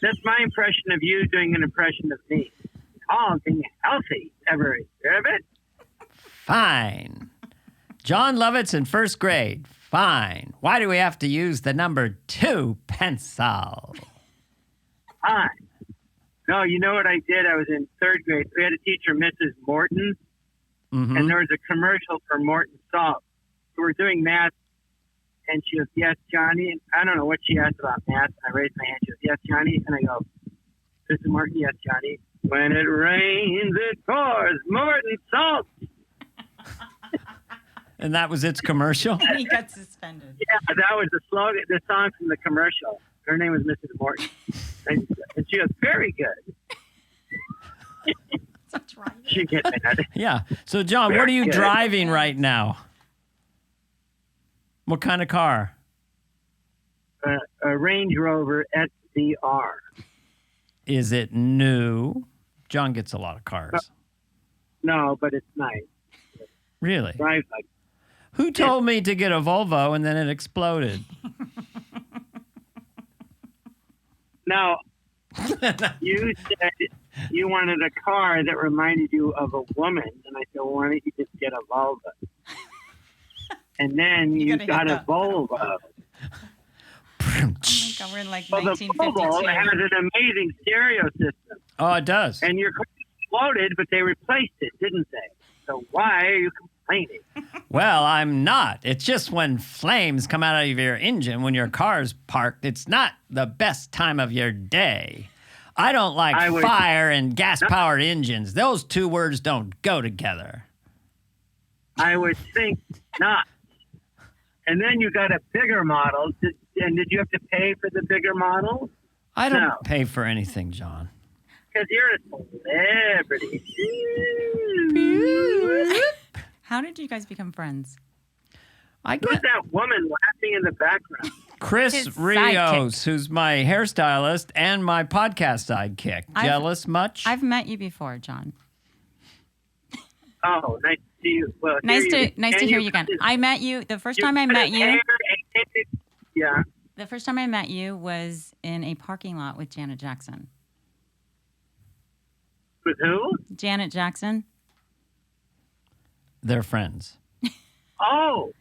Speaker 4: That's my impression of you doing an impression of me. Called being healthy. Ever hear of it?
Speaker 1: Fine. John Lovitz in first grade. Fine. Why do we have to use the number 2 pencil?
Speaker 4: Fine. No, you know what I did? I was in third grade. We had a teacher, Mrs. Morton, and there was a commercial for Morton Salt. So we're doing math, and she goes, yes, Johnny. And I don't know what she asked about math. I raised my hand. She goes, yes, Johnny. And I go, Mrs. Morton, yes, Johnny. When it rains, it pours. Morton Salt.
Speaker 1: And that was its commercial?
Speaker 3: And he got suspended.
Speaker 4: Yeah, that was the slogan, the song from the commercial. Her name was Mrs. Morton. And she goes, very good.
Speaker 3: That's right.
Speaker 4: She get mad.
Speaker 1: Yeah. So, John, what are you
Speaker 4: Good.
Speaker 1: driving right now? What kind of car?
Speaker 4: A Range Rover SVR.
Speaker 1: Is it new? John gets a lot of cars.
Speaker 4: No, but it's nice.
Speaker 1: Really?
Speaker 4: Drives like.
Speaker 1: Who told me to get a Volvo and then it exploded?
Speaker 4: Now, you said you wanted a car that reminded you of a woman, and I said, well, why don't you just get a Volvo? And then you
Speaker 3: gotta
Speaker 4: got
Speaker 3: hit
Speaker 4: a
Speaker 3: that.
Speaker 4: Volvo.
Speaker 3: Oh my God, we're in like
Speaker 4: Well, the Volvo
Speaker 3: 1952.
Speaker 4: has an amazing stereo system,
Speaker 1: Oh, it does.
Speaker 4: and your car exploded, but they replaced it, didn't they? So why are you complaining?
Speaker 1: Well, I'm not. It's just when flames come out of your engine when your car's parked, it's not the best time of your day. I don't like
Speaker 4: I would-
Speaker 1: fire and gas-powered engines. Those two words don't go together.
Speaker 4: I would think not. And then you got a bigger model. Did you have to pay for the bigger model?
Speaker 1: I don't
Speaker 4: No.
Speaker 1: pay for anything, John.
Speaker 4: because you're a celebrity.
Speaker 3: How did you guys become friends?
Speaker 4: Who's that woman laughing in the background?
Speaker 1: Chris
Speaker 3: His
Speaker 1: Rios,
Speaker 3: sidekick.
Speaker 1: who's my hairstylist and my podcast sidekick. Jealous much?
Speaker 3: I've met you before, John.
Speaker 4: Oh, nice to see you. Well,
Speaker 3: Nice
Speaker 4: here
Speaker 3: to hear you again. I met you the first time I met you.
Speaker 4: Yeah.
Speaker 3: The first time I met you was in a parking lot with Janet Jackson.
Speaker 4: With who?
Speaker 3: Janet Jackson.
Speaker 1: They're friends.
Speaker 4: Oh.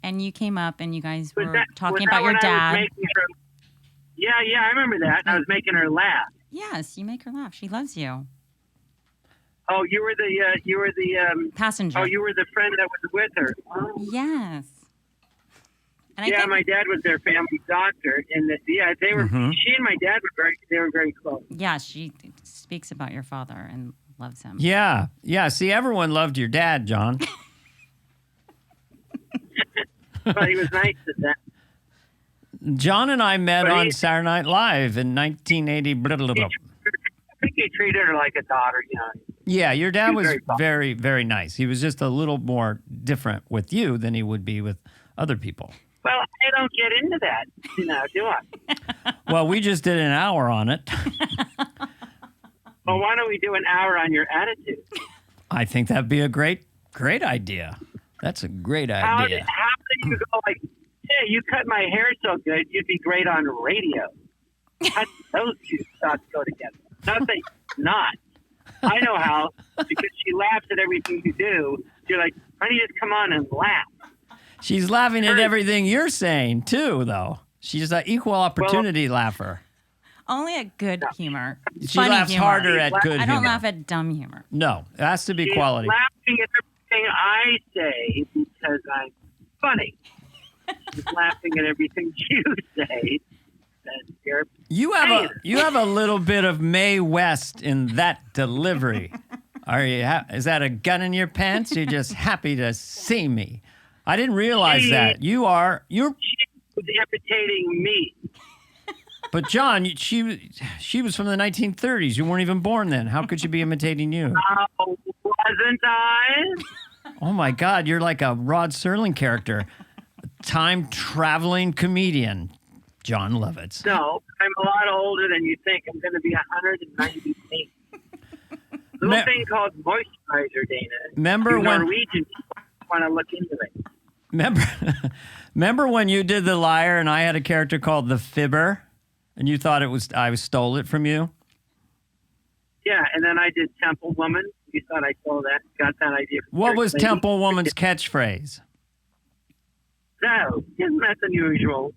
Speaker 3: And you came up and you guys
Speaker 4: Was
Speaker 3: were
Speaker 4: that-
Speaker 3: talking
Speaker 4: was that
Speaker 3: about your
Speaker 4: when I was
Speaker 3: dad.
Speaker 4: making her- Yeah, I remember that. I was making her laugh.
Speaker 3: Yes, you make her laugh. She loves you.
Speaker 4: Oh, you were the
Speaker 3: Passenger.
Speaker 4: oh, you were the friend that was with her. Oh.
Speaker 3: Yes. And I
Speaker 4: Yeah,
Speaker 3: think,
Speaker 4: my dad was their family doctor, and they were.
Speaker 1: Mhm.
Speaker 4: She and my dad were very close.
Speaker 3: yeah, she speaks about your father and loves him.
Speaker 1: Yeah. See, everyone loved your dad, John.
Speaker 4: But he was nice to them.
Speaker 1: John and I met
Speaker 4: But
Speaker 1: on
Speaker 4: he-
Speaker 1: Saturday Night Live in 1980. Blah, blah, blah.
Speaker 4: I think he treated her like a daughter. You know.
Speaker 1: Yeah, your dad
Speaker 4: He was
Speaker 1: was
Speaker 4: very thoughtful.
Speaker 1: very, very nice. He was just a little more different with you than he would be with other people.
Speaker 4: Well, I don't get into that, do I?
Speaker 1: Well, we just did an hour on it.
Speaker 4: Well, why don't we do an hour on your attitude?
Speaker 1: I think that'd be a great idea. That's a great
Speaker 4: How
Speaker 1: idea.
Speaker 4: did you go like, hey, you cut my hair so good, you'd be great on radio? How do those two thoughts go together? Nothing, not. I know how, because she laughs at everything you do. You're like, why don't you just come on and laugh?
Speaker 1: She's laughing at everything you're saying, too, though. She's an equal opportunity laugher.
Speaker 3: Only at good humor.
Speaker 1: She
Speaker 3: Funny
Speaker 1: laughs
Speaker 3: humor.
Speaker 1: harder at good
Speaker 3: I don't
Speaker 1: humor.
Speaker 3: laugh at dumb humor.
Speaker 1: No, it has to be
Speaker 4: She's
Speaker 1: quality.
Speaker 4: laughing at everything I say because I'm funny. She's laughing at everything you say. And you're
Speaker 1: You have a little bit of Mae West in that delivery. Are you? Is that a gun in your pants? You're just happy to see me. I didn't realize that. You're.
Speaker 4: she was imitating me.
Speaker 1: But John, she was from the 1930s. You weren't even born then. How could she be imitating you?
Speaker 4: Oh, wasn't I?
Speaker 1: Oh my God, you're like a Rod Serling character, time traveling comedian, John Lovitz.
Speaker 4: No, I'm a lot older than you think. I'm going to be 198. Little
Speaker 1: Me-
Speaker 4: thing called moisturizer, Dana.
Speaker 1: Remember
Speaker 4: You
Speaker 1: when?
Speaker 4: Norwegians want to look into it.
Speaker 1: Remember when you did The Liar and I had a character called The Fibber, and you thought I stole it from you?
Speaker 4: Yeah, and then I did Temple Woman. You thought I stole that, got that idea from
Speaker 1: What
Speaker 4: Church
Speaker 1: was
Speaker 4: Lady.
Speaker 1: Temple Woman's catchphrase?
Speaker 4: No, isn't that unusual?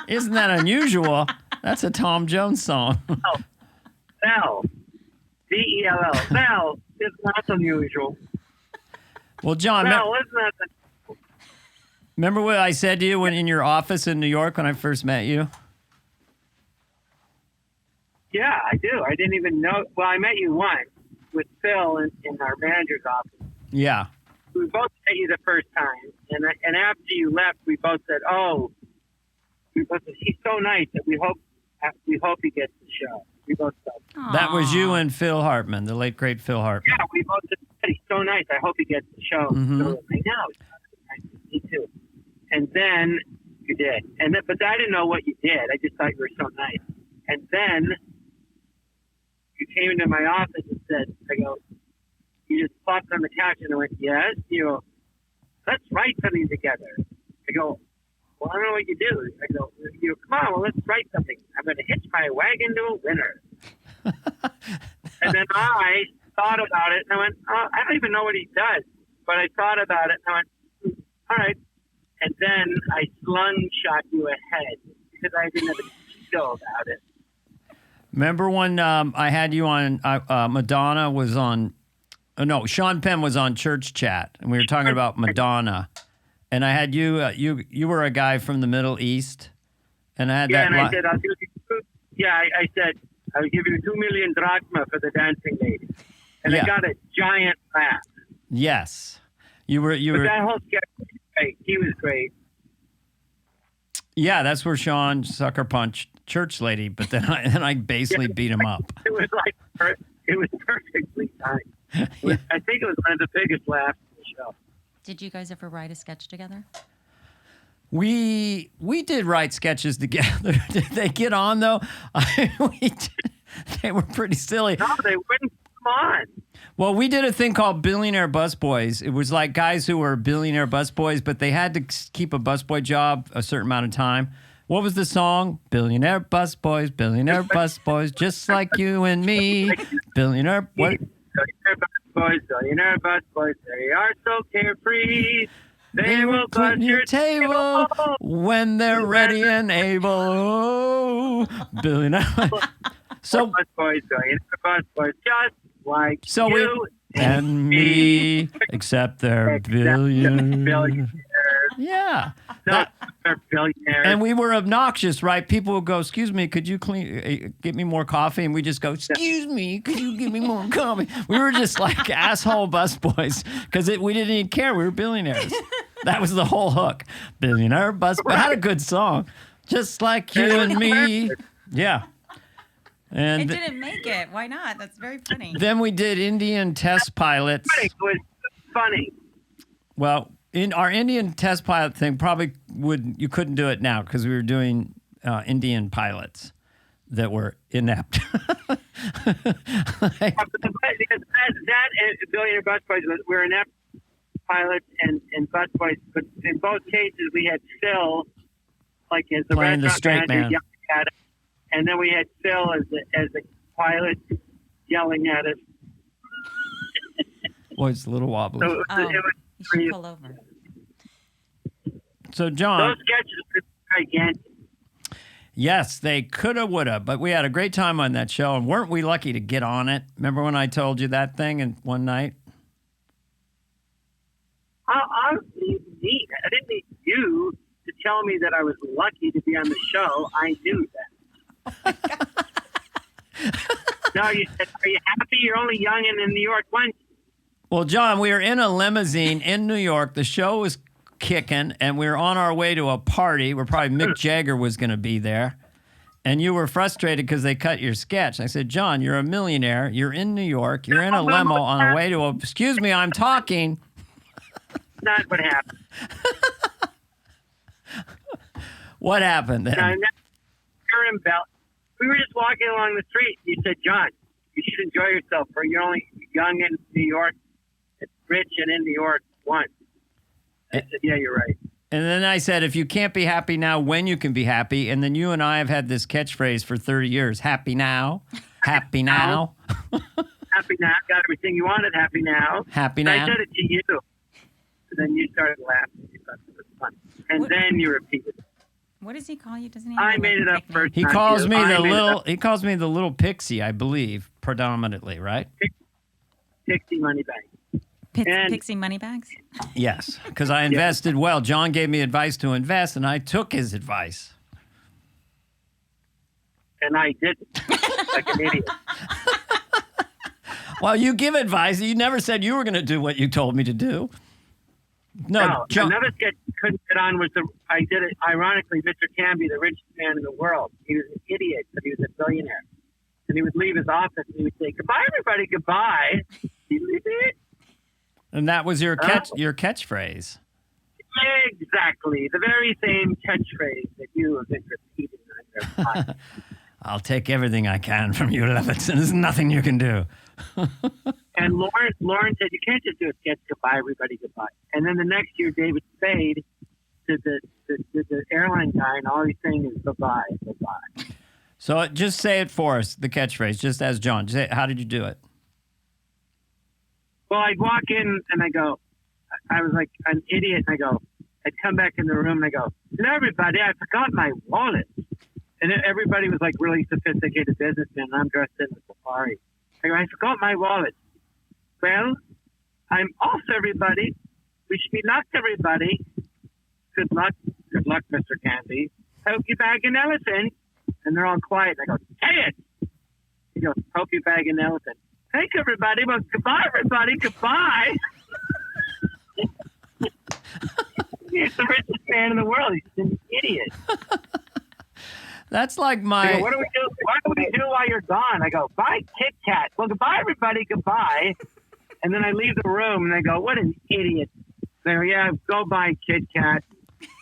Speaker 1: Isn't that unusual? That's a Tom Jones song.
Speaker 4: Bell. Bell. Bell is not unusual.
Speaker 1: Well, John,
Speaker 4: Bell, isn't that
Speaker 1: remember what I said to you when in your office in New York when I first met you?
Speaker 4: Yeah, I do. I didn't even know. Well, I met you once with Phil in our manager's office.
Speaker 1: Yeah.
Speaker 4: We both met you the first time, and after you left, we both said, "Oh, we both said, he's so nice that we hope he gets the show." We both said,
Speaker 1: That was you
Speaker 3: Aw.
Speaker 1: and Phil Hartman, the late great Phil Hartman.
Speaker 4: "Yeah, we both said he's so nice. I hope he gets the show."
Speaker 1: Mhm.
Speaker 4: So I know, me too. And then you did, but I didn't know what you did. I just thought you were so nice. And then you came into my office and said, "I go." You just plopped on the couch and I went, "Yes." You go, "Let's write something together." I go, "Well, I don't know what you do." I go, "You go, come on, well, let's write something. I'm going to hitch my wagon to a winner." And then I thought about it and I went, "Oh, I don't even know what he does." But I thought about it and I went, "All right." And then I slung-shot you ahead because I didn't have a show about it.
Speaker 1: Remember when I had you on, Madonna was on, no, Sean Penn was on Church Chat, and we were talking about Madonna. And I had you, you were a guy from the Middle East, and I had
Speaker 4: Yeah,
Speaker 1: that
Speaker 4: and I said, I'll give you, I said, I'll give you 2 million drachma for the dancing lady. And
Speaker 1: Yeah.
Speaker 4: I got a giant laugh.
Speaker 1: Yes. You
Speaker 4: But
Speaker 1: were,
Speaker 4: that whole sketch was great. He was great.
Speaker 1: yeah, that's where Sean sucker punched church lady, but then I basically beat him up.
Speaker 4: It was perfectly timed. I think it was one of the biggest laughs in the show.
Speaker 3: Did you guys ever write a sketch together?
Speaker 1: We did write sketches together. Did they get on though? They were pretty silly.
Speaker 4: No, they wouldn't come on.
Speaker 1: Well, we did a thing called Billionaire Busboys. It was like guys who were billionaire busboys, but they had to keep a busboy job a certain amount of time. What was the song? Billionaire busboys, just like you and me. Billionaire what?
Speaker 4: Billionaire busboys, they are so carefree.
Speaker 1: They will clean your table when they're ready and able. Oh, billionaire. So,
Speaker 4: busboys, just like
Speaker 1: so
Speaker 4: you
Speaker 1: and me, except they're billionaires. Yeah.
Speaker 4: They're billionaires.
Speaker 1: And we were obnoxious, right? People would go, "Excuse me, could you get me more coffee?" And we just go, "Excuse me, could you give me more coffee?" We were just like asshole busboys because we didn't even care. We were billionaires. That was the whole hook. Billionaire busboy. Had a good song, just like you and me. Yeah. And
Speaker 3: It didn't make it. Why not? That's very funny.
Speaker 1: then we did Indian test pilots.
Speaker 4: It was funny.
Speaker 1: Well, in our Indian test pilot thing, you couldn't do it now because we were doing Indian pilots that were inept.
Speaker 4: Because that billionaire busboys were inept pilots and busboys, but in both cases we had Phil, like as the
Speaker 1: Playing the
Speaker 4: restaurant
Speaker 1: straight
Speaker 4: manager
Speaker 1: man.
Speaker 4: yelling at us, and then we had Phil as the pilot yelling at us.
Speaker 1: Boy, it's a little wobbly.
Speaker 4: So it was
Speaker 3: You should pull over.
Speaker 1: So, John.
Speaker 4: those sketches were gigantic.
Speaker 1: Yes, they coulda, woulda, but we had a great time on that show, and weren't we lucky to get on it? Remember when I told you that thing and one night?
Speaker 4: I didn't need you to tell me that I was lucky to be on the show. I knew that. No, you said, "Are you happy? You're only young and in New York once."
Speaker 1: Well, John, we were in a limousine in New York. The show was kicking, and we were on our way to a party where probably Mick Jagger was going to be there. And you were frustrated because they cut your sketch. I said, "John, you're a millionaire. You're in New York. You're in a limo on a way to a..." Excuse me, I'm talking.
Speaker 4: Not what happened.
Speaker 1: What happened then?
Speaker 4: We were just walking along the street. You said, "John, you should enjoy yourself. For you're only young in New York, rich and in New York once." I said, "Yeah, you're right."
Speaker 1: And then I said, "If you can't be happy now, when you can be happy?" And then you and I have had this catchphrase for 30 years. Happy now. Happy now.
Speaker 4: Happy now. Got everything you wanted. Happy now.
Speaker 1: Happy
Speaker 4: And
Speaker 1: now.
Speaker 4: I said it to you. And then you started laughing. You thought it was fun. And then you repeated it.
Speaker 3: What does he call you? Doesn't he?
Speaker 4: I
Speaker 3: have a
Speaker 4: made it up
Speaker 3: nickname?
Speaker 4: first.
Speaker 1: He
Speaker 4: not
Speaker 1: calls
Speaker 4: you.
Speaker 1: me
Speaker 4: I
Speaker 1: the
Speaker 4: made it
Speaker 1: little.
Speaker 4: up.
Speaker 1: He calls me the little pixie, I believe, predominantly, right?
Speaker 4: Pixie money bag. And-
Speaker 3: Pixie Moneybags?
Speaker 1: Yes, because I invested well. John gave me advice to invest, and I took his advice.
Speaker 4: And I didn't. Like an idiot.
Speaker 1: Well, you give advice. You never said you were going to do what you told me to do. No, John.
Speaker 4: Another sketch you couldn't get on was I did it ironically. Mr. Canby, the richest man in the world, he was an idiot, but he was a billionaire. And he would leave his office and he would say, "Goodbye, everybody, goodbye." He would do it.
Speaker 1: And that was your catchphrase.
Speaker 4: Exactly, the very same catchphrase that you have been repeating on your podcast.
Speaker 1: I'll take everything I can from you, Lovitz, and there's nothing you can do.
Speaker 4: And Lauren said, "You can't just do a sketch, goodbye, everybody, goodbye." And then the next year, David Spade did the airline guy, and all he's saying is goodbye, goodbye.
Speaker 1: So just say it for us, the catchphrase, just as John. How did you do it?
Speaker 4: Well, I'd walk in and I was like an idiot, and I'd come back in the room and I go, "Hello, everybody, I forgot my wallet." And everybody was like really sophisticated businessmen, and I'm dressed in a safari. I go, "I forgot my wallet." "Well, I'm off, everybody. We should be locked, everybody." Good luck, Mr. Canby. "Hope you bag an elephant." And they're all quiet. I go, "Say it." He goes, "Hope you bag an elephant." "Thank you, everybody. Well, goodbye, everybody. Goodbye." He's the richest man in the world. He's an idiot.
Speaker 1: That's like
Speaker 4: They
Speaker 1: my.
Speaker 4: go, what do we do? What do we do while you're gone? I go, bye, Kit Kat. Well, goodbye, everybody. Goodbye. And then I leave the room, and they go, what an idiot. They go, yeah, go buy Kit Kat.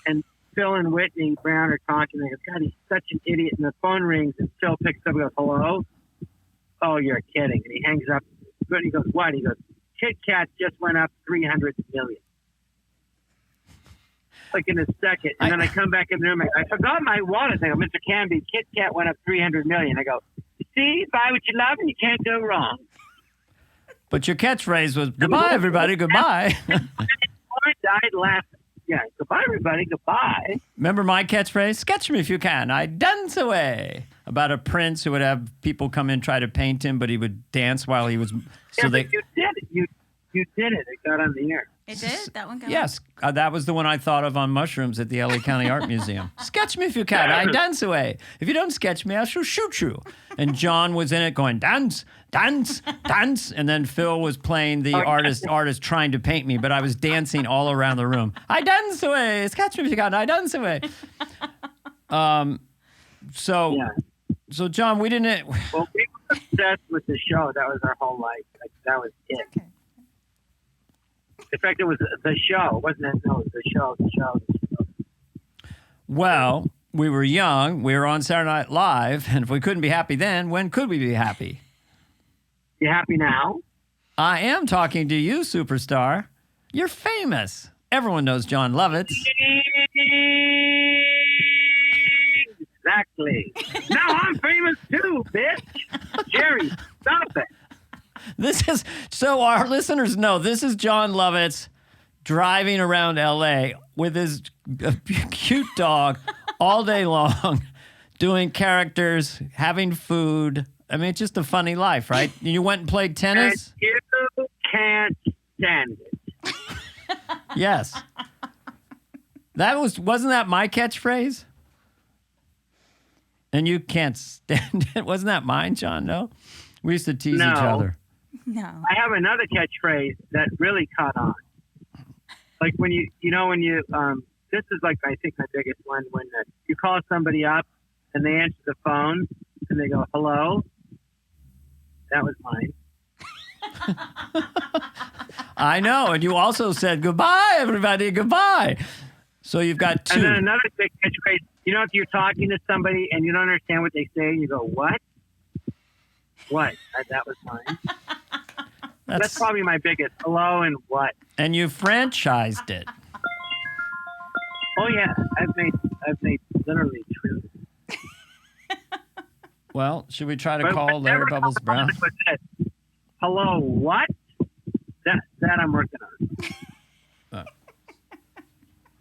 Speaker 4: And Phil and Whitney Brown are talking. They go, God, he's such an idiot. And the phone rings, and Phil picks up and goes, hello? Oh, you're kidding. And he hangs up. But he goes, what? He goes, Kit Kat just went up 300 million. Like in a second. And then I come back in the room. I forgot my wallet. I go, Mr. Canby, Kit Kat went up 300 million. I go, see, buy what you love and you can't go wrong.
Speaker 1: But your catchphrase was, goodbye, everybody, goodbye.
Speaker 4: I died laughing. Yeah, goodbye, everybody, goodbye.
Speaker 1: Remember my catchphrase? Sketch me if you can. I dance away. About a prince who would have people come in, try to paint him, but he would dance while he was.
Speaker 4: Yeah, but you did it. You did it. It got on the air.
Speaker 3: It did? That one got
Speaker 1: Yes, that was the one I thought of on mushrooms at the LA County Art Museum. Sketch me if you can. I dance away. If you don't sketch me, I shall shoot you. And John was in it going, dance, dance, dance. And then Phil was playing the artist trying to paint me, but I was dancing all around the room. I dance away. Sketch me if you can. I dance away. So John, we didn't.
Speaker 4: Well, we were obsessed with the show. That was our whole life. Like, that was it.
Speaker 3: Okay.
Speaker 4: In fact, it was the show, wasn't it? No, it was the show.
Speaker 1: Well, we were young. We were on Saturday Night Live. And if we couldn't be happy then, when could we be happy?
Speaker 4: You happy now?
Speaker 1: I am talking to you, superstar. You're famous. Everyone knows John Lovitz.
Speaker 4: Exactly. Now I'm famous too, bitch. Jerry, stop it.
Speaker 1: This is so our listeners know this is John Lovitz driving around LA with his cute dog all day long, doing characters, having food. I mean, it's just a funny life, right? You went and played tennis?
Speaker 4: And you can't stand it.
Speaker 1: Yes. Wasn't that my catchphrase? And you can't stand it. Wasn't that mine, John? No? We used to tease each other.
Speaker 3: No.
Speaker 4: I have another catchphrase that really caught on. Like when this is like, I think my biggest one, when you call somebody up and they answer the phone and they go, hello. That was mine.
Speaker 1: I know. And you also said, goodbye, everybody, goodbye. So you've got two.
Speaker 4: And then another big catchphrase, if you're talking to somebody and you don't understand what they say, you go, what? What? That was mine. That's probably my biggest. Hello and what?
Speaker 1: And you franchised it.
Speaker 4: Oh yeah, I've made literally true.
Speaker 1: Well, should we try to call Larry Bubbles Brown?
Speaker 4: Hello, what? That I'm working on.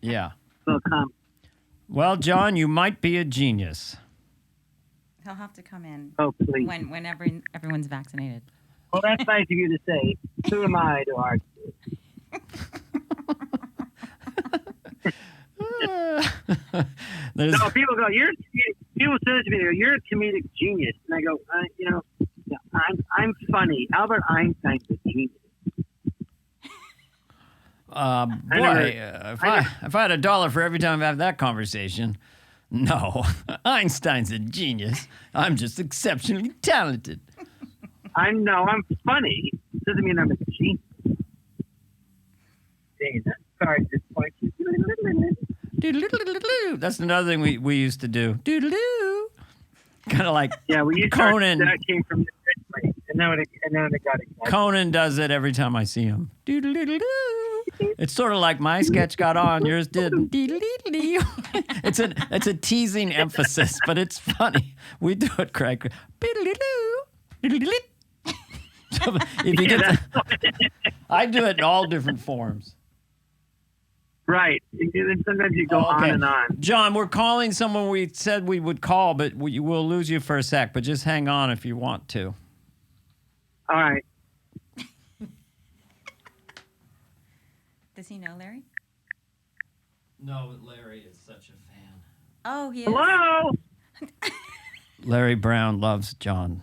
Speaker 1: Yeah.
Speaker 4: So come.
Speaker 1: Well, John, you might be a genius.
Speaker 3: He'll have to come in.
Speaker 4: Oh please.
Speaker 3: Whenever everyone's vaccinated.
Speaker 4: Well, that's nice of you to say. Who am I to argue? No, people go, people say to me, you're a comedic genius. And I go, I'm funny. Albert Einstein's a genius.
Speaker 1: If I had $1 for every time I have that conversation, no, Einstein's a genius. I'm just exceptionally talented.
Speaker 4: I'm funny. Doesn't mean I'm a genius. Dang it, sorry to disappoint you.
Speaker 1: Doodle-doo-doo-doo-doo. That's another thing we used to do. Doodle-doo. Kind of like
Speaker 4: we used
Speaker 1: Conan.
Speaker 4: That came from the place, and then it got exactly.
Speaker 1: Conan does it every time I see him. Doodle-doo-doo-doo. It's sort of like my sketch got on, yours didn't. Doodle-doo-doo-doo. It's a teasing emphasis, but it's funny. We do it, Craig. Doodle-doo-doo. Doodle-doo-doo. So if you get I do it in all different forms.
Speaker 4: Right. And sometimes you go on and on.
Speaker 1: John, we're calling someone we said we would call, but we'll lose you for a sec. But just hang on if you want to.
Speaker 4: All right.
Speaker 3: Does he know Larry?
Speaker 1: No, but Larry is such a fan.
Speaker 3: Oh, he is.
Speaker 4: Hello?
Speaker 1: Larry Brown loves John.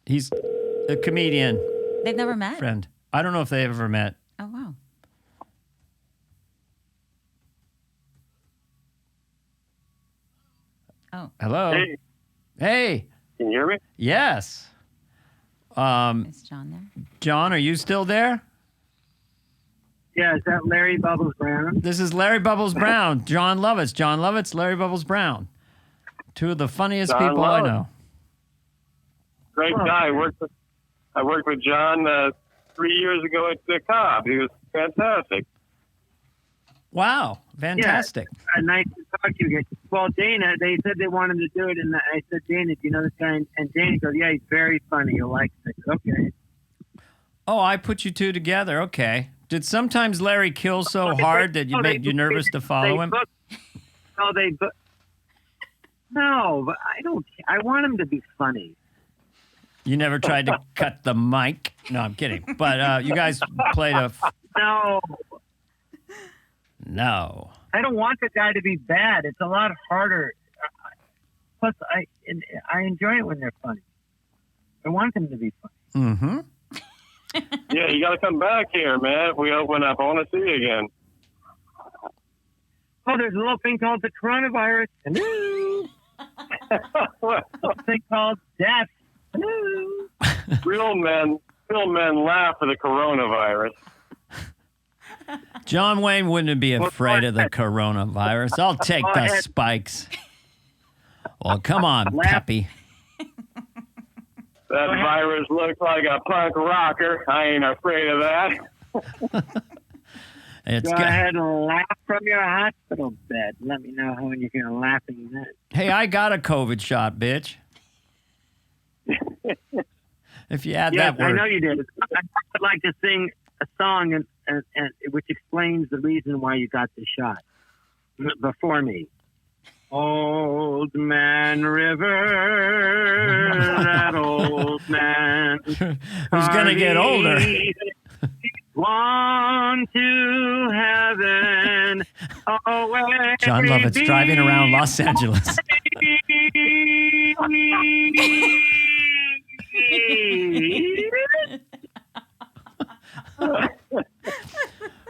Speaker 1: He's a comedian.
Speaker 3: They've never met?
Speaker 1: Friend. I don't know if they ever met.
Speaker 3: Oh, wow. Oh,
Speaker 1: Hello.
Speaker 5: Hey,
Speaker 1: Hey.
Speaker 5: can you hear me?
Speaker 1: Yes.
Speaker 3: is John there?
Speaker 1: John, are you still there?
Speaker 4: Yeah, is that Larry Bubbles Brown?
Speaker 1: This is Larry Bubbles Brown. John Lovitz. John Lovitz, Larry Bubbles Brown. Two of the funniest
Speaker 5: John
Speaker 1: people I
Speaker 5: Lovitz.
Speaker 1: know.
Speaker 5: Great guy. I worked with John 3 years ago at the Cobb. He was fantastic.
Speaker 1: Wow. Fantastic.
Speaker 4: Nice to talk to you again. Well, Dana, they said they wanted to do it, and I said, Dana, do you know this guy? And Dana goes, yeah, he's very funny. You'll like it. I said, okay.
Speaker 1: Oh, I put you two together. Okay. Did sometimes Larry kill so hard that you made you nervous to follow him?
Speaker 4: No, but I don't. I want him to be funny.
Speaker 1: You never tried to cut the mic? No, I'm kidding. But you guys played a... No.
Speaker 4: I don't want the guy to be bad. It's a lot harder. Plus, I enjoy it when they're funny. I want them to be funny.
Speaker 1: Mm-hmm.
Speaker 5: Yeah, you got to come back here, man. If we open up, I want to see you again.
Speaker 4: Oh, there's a little thing called the coronavirus. Hello. A little thing called death. Hello.
Speaker 5: Real men laugh at the coronavirus.
Speaker 1: John Wayne wouldn't be afraid of the coronavirus. I'll take the spikes. Well, come on, Peppy.
Speaker 5: That virus looks like a punk rocker. I ain't afraid of that.
Speaker 1: It's
Speaker 4: Go ahead and laugh from your hospital bed. Let me know when you're going to laugh at that.
Speaker 1: Hey, I got a COVID shot, bitch. If you add
Speaker 4: Yes,
Speaker 1: that word.
Speaker 4: I know you did. I would like to sing a song and which explains the reason why you got the shot before me. Old Man River, that old man.
Speaker 1: Who's going to get older?
Speaker 4: On to heaven. Away
Speaker 1: John Lovitz driving around Los Angeles.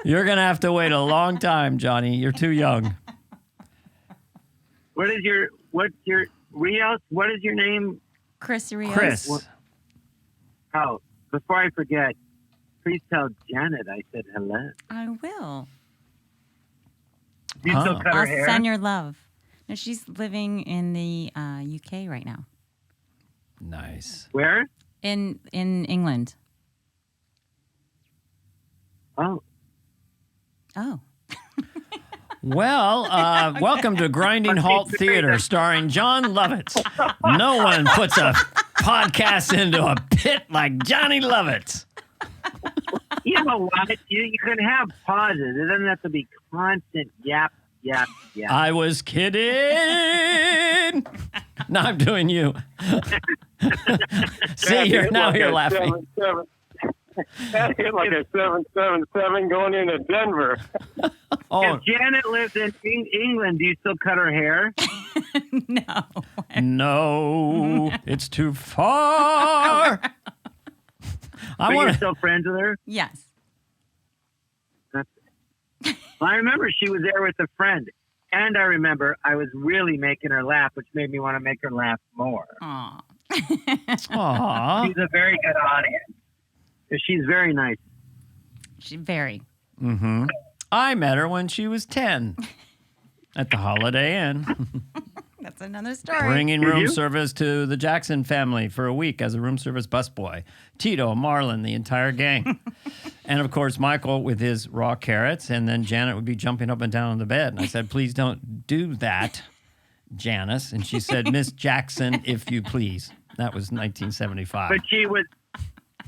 Speaker 1: You're going to have to wait a long time, Johnny. You're too young.
Speaker 4: What's your Rios? What is your name?
Speaker 3: Chris Rios.
Speaker 1: Chris.
Speaker 4: Oh, before I forget, please tell Janet I said hello.
Speaker 3: I will.
Speaker 4: Do you still
Speaker 1: Oh.
Speaker 4: cut her
Speaker 3: I'll
Speaker 4: hair?
Speaker 3: send your love. No, she's living in the UK right now.
Speaker 1: Nice.
Speaker 4: Where?
Speaker 3: In England.
Speaker 4: Oh,
Speaker 3: Oh.
Speaker 1: Well, welcome to Grinding Halt Theater, starring John Lovitz. No one puts a podcast into a pit like Johnny Lovitz.
Speaker 4: you know what? You can have pauses. It doesn't have to be constant yap, yap, yap.
Speaker 1: I was kidding. No, I'm doing you. See, you're laughing.
Speaker 5: That hit like a 777 going into Denver.
Speaker 1: Oh,
Speaker 4: If Janet lives in England, do you still cut her hair?
Speaker 3: No.
Speaker 1: no, it's too far. I
Speaker 4: But
Speaker 1: want
Speaker 4: you're
Speaker 1: to.
Speaker 4: still friends with her?
Speaker 3: Yes.
Speaker 4: Well, I remember she was there with a friend. And I remember I was really making her laugh, which made me want to make her laugh more.
Speaker 3: Aw.
Speaker 1: Aw.
Speaker 4: She's a very good audience. She's very nice.
Speaker 3: She very.
Speaker 1: Mm-hmm. I met her when she was 10 at the Holiday Inn,
Speaker 3: That's another story.
Speaker 1: bringing
Speaker 4: Did
Speaker 1: room
Speaker 4: you?
Speaker 1: service to the Jackson family for a week as a room service busboy. Tito, Marlon, the entire gang. And, of course, Michael with his raw carrots. And then Janet would be jumping up and down on the bed. And I said, please don't do that, Janice. And she said, Miss Jackson, if you please. That was 1975.
Speaker 4: But she was,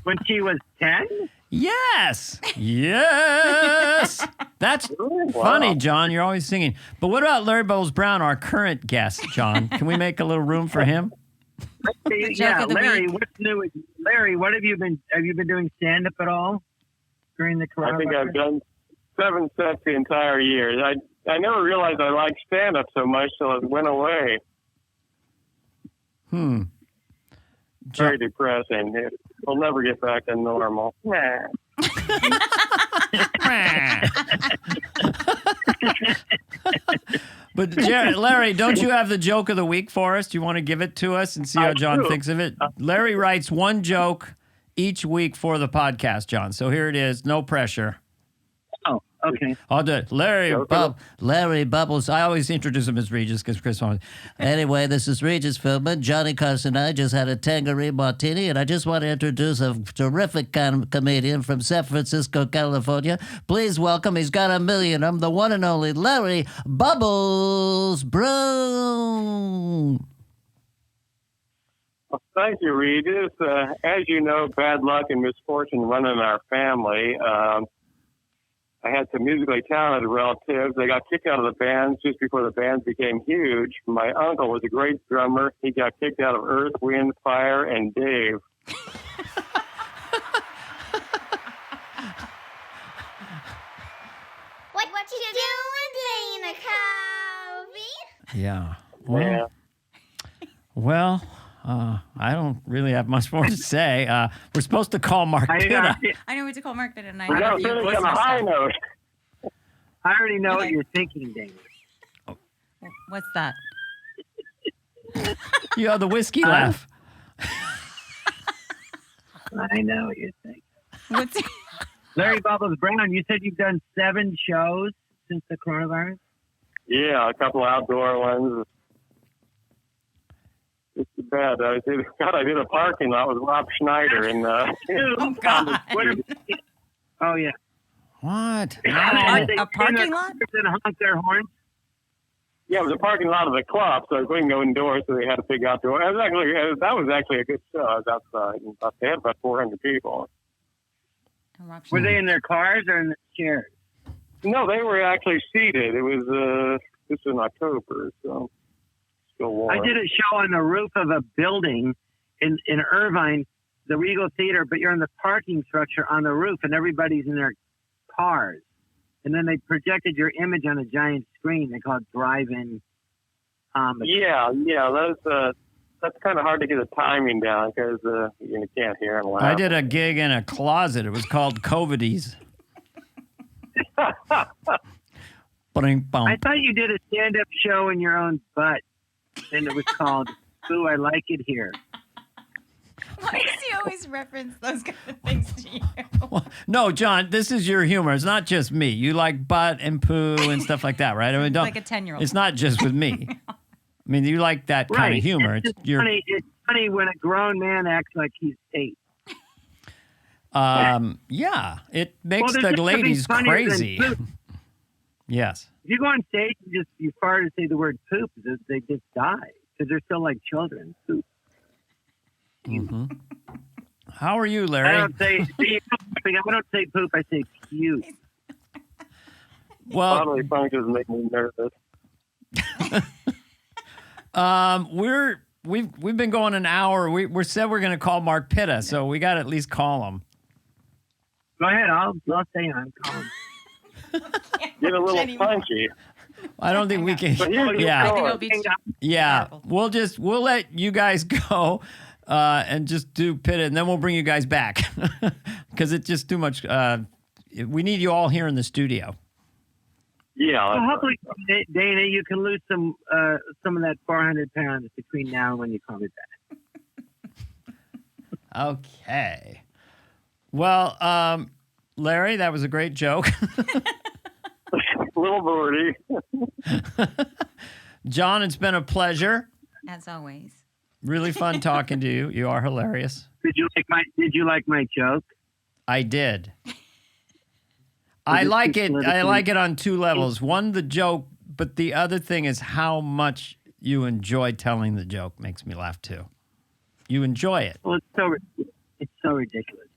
Speaker 4: when she was 10?
Speaker 1: Yes. Yes. That's funny, John. You're always singing. But what about Larry Bubbles Brown, our current guest, John? Can we make a little room for him?
Speaker 4: Yeah,
Speaker 3: of the
Speaker 4: Larry,
Speaker 3: week.
Speaker 4: what's new with Larry? What have you been doing stand up at all during the coronavirus?
Speaker 5: I think I've done 7 sets the entire year. I never realized I liked stand-up so much till it went away. Very depressing. We'll never get back to normal.
Speaker 1: But Larry, don't you have the joke of the week for us? Do you want to give it to us and see how John thinks of it? Larry writes one joke each week for the podcast, John. So here it is. No pressure.
Speaker 4: Oh, okay.
Speaker 1: I'll do it. Larry Bubbles. I always introduce him as Regis because Chris wants. Anyway, this is Regis Philbin. Johnny Carson and I just had a Tangerine Martini, and I just want to introduce a terrific comedian from San Francisco, California. Please welcome, he's got $1 million. I'm the one and only Larry Bubbles Brown.
Speaker 5: Well, thank you, Regis. As you know, bad luck and misfortune run in our family. I had some musically talented relatives. They got kicked out of the bands just before the bands became huge. My uncle was a great drummer. He got kicked out of Earth, Wind, Fire, and Dave.
Speaker 6: What you doing, Dana Carvey?
Speaker 1: Yeah. Well, I don't really have much more to say. We're supposed to call Mark Pitta.
Speaker 3: I know what to call Mark Pitta, and I
Speaker 5: We're
Speaker 3: know
Speaker 5: not
Speaker 3: you
Speaker 5: finished
Speaker 3: voiced
Speaker 5: on a
Speaker 3: my
Speaker 5: high
Speaker 3: stuff.
Speaker 5: note.
Speaker 4: I already know what you're thinking, Dana.
Speaker 3: What's that?
Speaker 1: You have the whiskey laugh.
Speaker 4: I know what you're thinking.
Speaker 3: What's
Speaker 4: Larry Bubbles Brown, you said you've done 7 shows since the coronavirus?
Speaker 5: Yeah, a couple outdoor ones. It's too bad. I did a parking lot with Rob Schneider in
Speaker 3: Oh, God.
Speaker 4: Oh, yeah.
Speaker 1: What?
Speaker 3: A parking lot?
Speaker 4: And honk their horns?
Speaker 5: Yeah, it was a parking lot of the club, so we couldn't go indoors, so they had a big outdoor. That was actually a good show. I was outside. They had about 400 people.
Speaker 4: Were they in their cars or in the chairs?
Speaker 5: No, they were actually seated. It was this was in October, so still warm.
Speaker 4: I did a show on the roof of a building in Irvine, the Regal Theater, but you're in the parking structure on the roof, and everybody's in their cars. And then they projected your image on a giant screen. They call it drive-in comedy.
Speaker 5: Yeah, that's kind of hard to get the timing down because you can't hear and laugh.
Speaker 1: I did a gig in a closet. It was called COVIDies.
Speaker 4: I thought you did a stand-up show in your own butt, and it was called "Ooh, I Like It Here."
Speaker 3: Why does he always reference those kind of things to you?
Speaker 1: No, John, this is your humor. It's not just me. You like butt and poo and stuff like that, right? I mean,
Speaker 3: Like a 10-year-old.
Speaker 1: It's not just with me. I mean, you like that kind of humor.
Speaker 4: It's funny when a grown man acts like he's 8.
Speaker 1: Yeah, it makes
Speaker 4: Well,
Speaker 1: the
Speaker 4: there's
Speaker 1: ladies
Speaker 4: nothing funnier than
Speaker 1: crazy.
Speaker 4: poop.
Speaker 1: Yes.
Speaker 4: If you go on stage and you fart and say the word poop, they just die because they're still like children. Poop.
Speaker 1: Mm-hmm. How are you,
Speaker 4: I
Speaker 1: Larry?
Speaker 4: don't say poop. I say puke.
Speaker 1: Well,
Speaker 5: Bodily functions make me nervous.
Speaker 1: we've been going an hour. We said we're going to call Mark Pitta, so we got to at least call him.
Speaker 4: Go ahead. I'll stay on. Call him.
Speaker 5: Get a little punchy.
Speaker 1: I don't think we can.
Speaker 5: But here's
Speaker 1: Yeah.
Speaker 5: the
Speaker 3: I think
Speaker 5: story.
Speaker 3: it'll be
Speaker 1: Yeah,
Speaker 3: terrible.
Speaker 1: we'll let you guys go and just do Pitta, and then we'll bring you guys back because it's just too much. We need you all here in the studio.
Speaker 5: Yeah.
Speaker 4: Well,
Speaker 5: that's
Speaker 4: hopefully, Dana, you can lose some of that 400 pounds between now and when you call me back.
Speaker 1: Okay. Well, Larry, that was a great joke.
Speaker 5: Little birdie.
Speaker 1: John, it's been a pleasure.
Speaker 3: As always.
Speaker 1: Really fun talking to you. You are hilarious.
Speaker 4: Did you like my joke?
Speaker 1: I did. I like it on 2 levels. One, the joke, but the other thing is how much you enjoy telling the joke makes me laugh too. You enjoy it.
Speaker 4: Well, it's so ridiculous,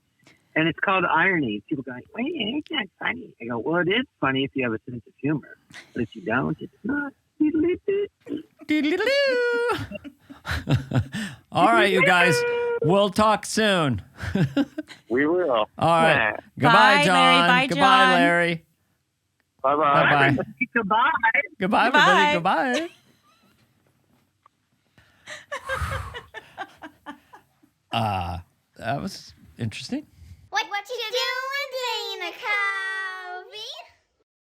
Speaker 4: and it's called irony. People go, "Wait, it's not funny." I go, "Well, it is funny if you have a sense of humor, but if you don't, it's not."
Speaker 1: Doodle-doo. All right, you guys. We'll talk soon.
Speaker 5: We will.
Speaker 1: All right.
Speaker 5: Yeah.
Speaker 1: Goodbye,
Speaker 3: Bye,
Speaker 1: John.
Speaker 3: Larry. Bye,
Speaker 1: Goodbye,
Speaker 3: John.
Speaker 1: Larry.
Speaker 5: Bye-bye.
Speaker 1: Bye-bye.
Speaker 4: Goodbye.
Speaker 1: Goodbye, everybody. Goodbye. That was interesting.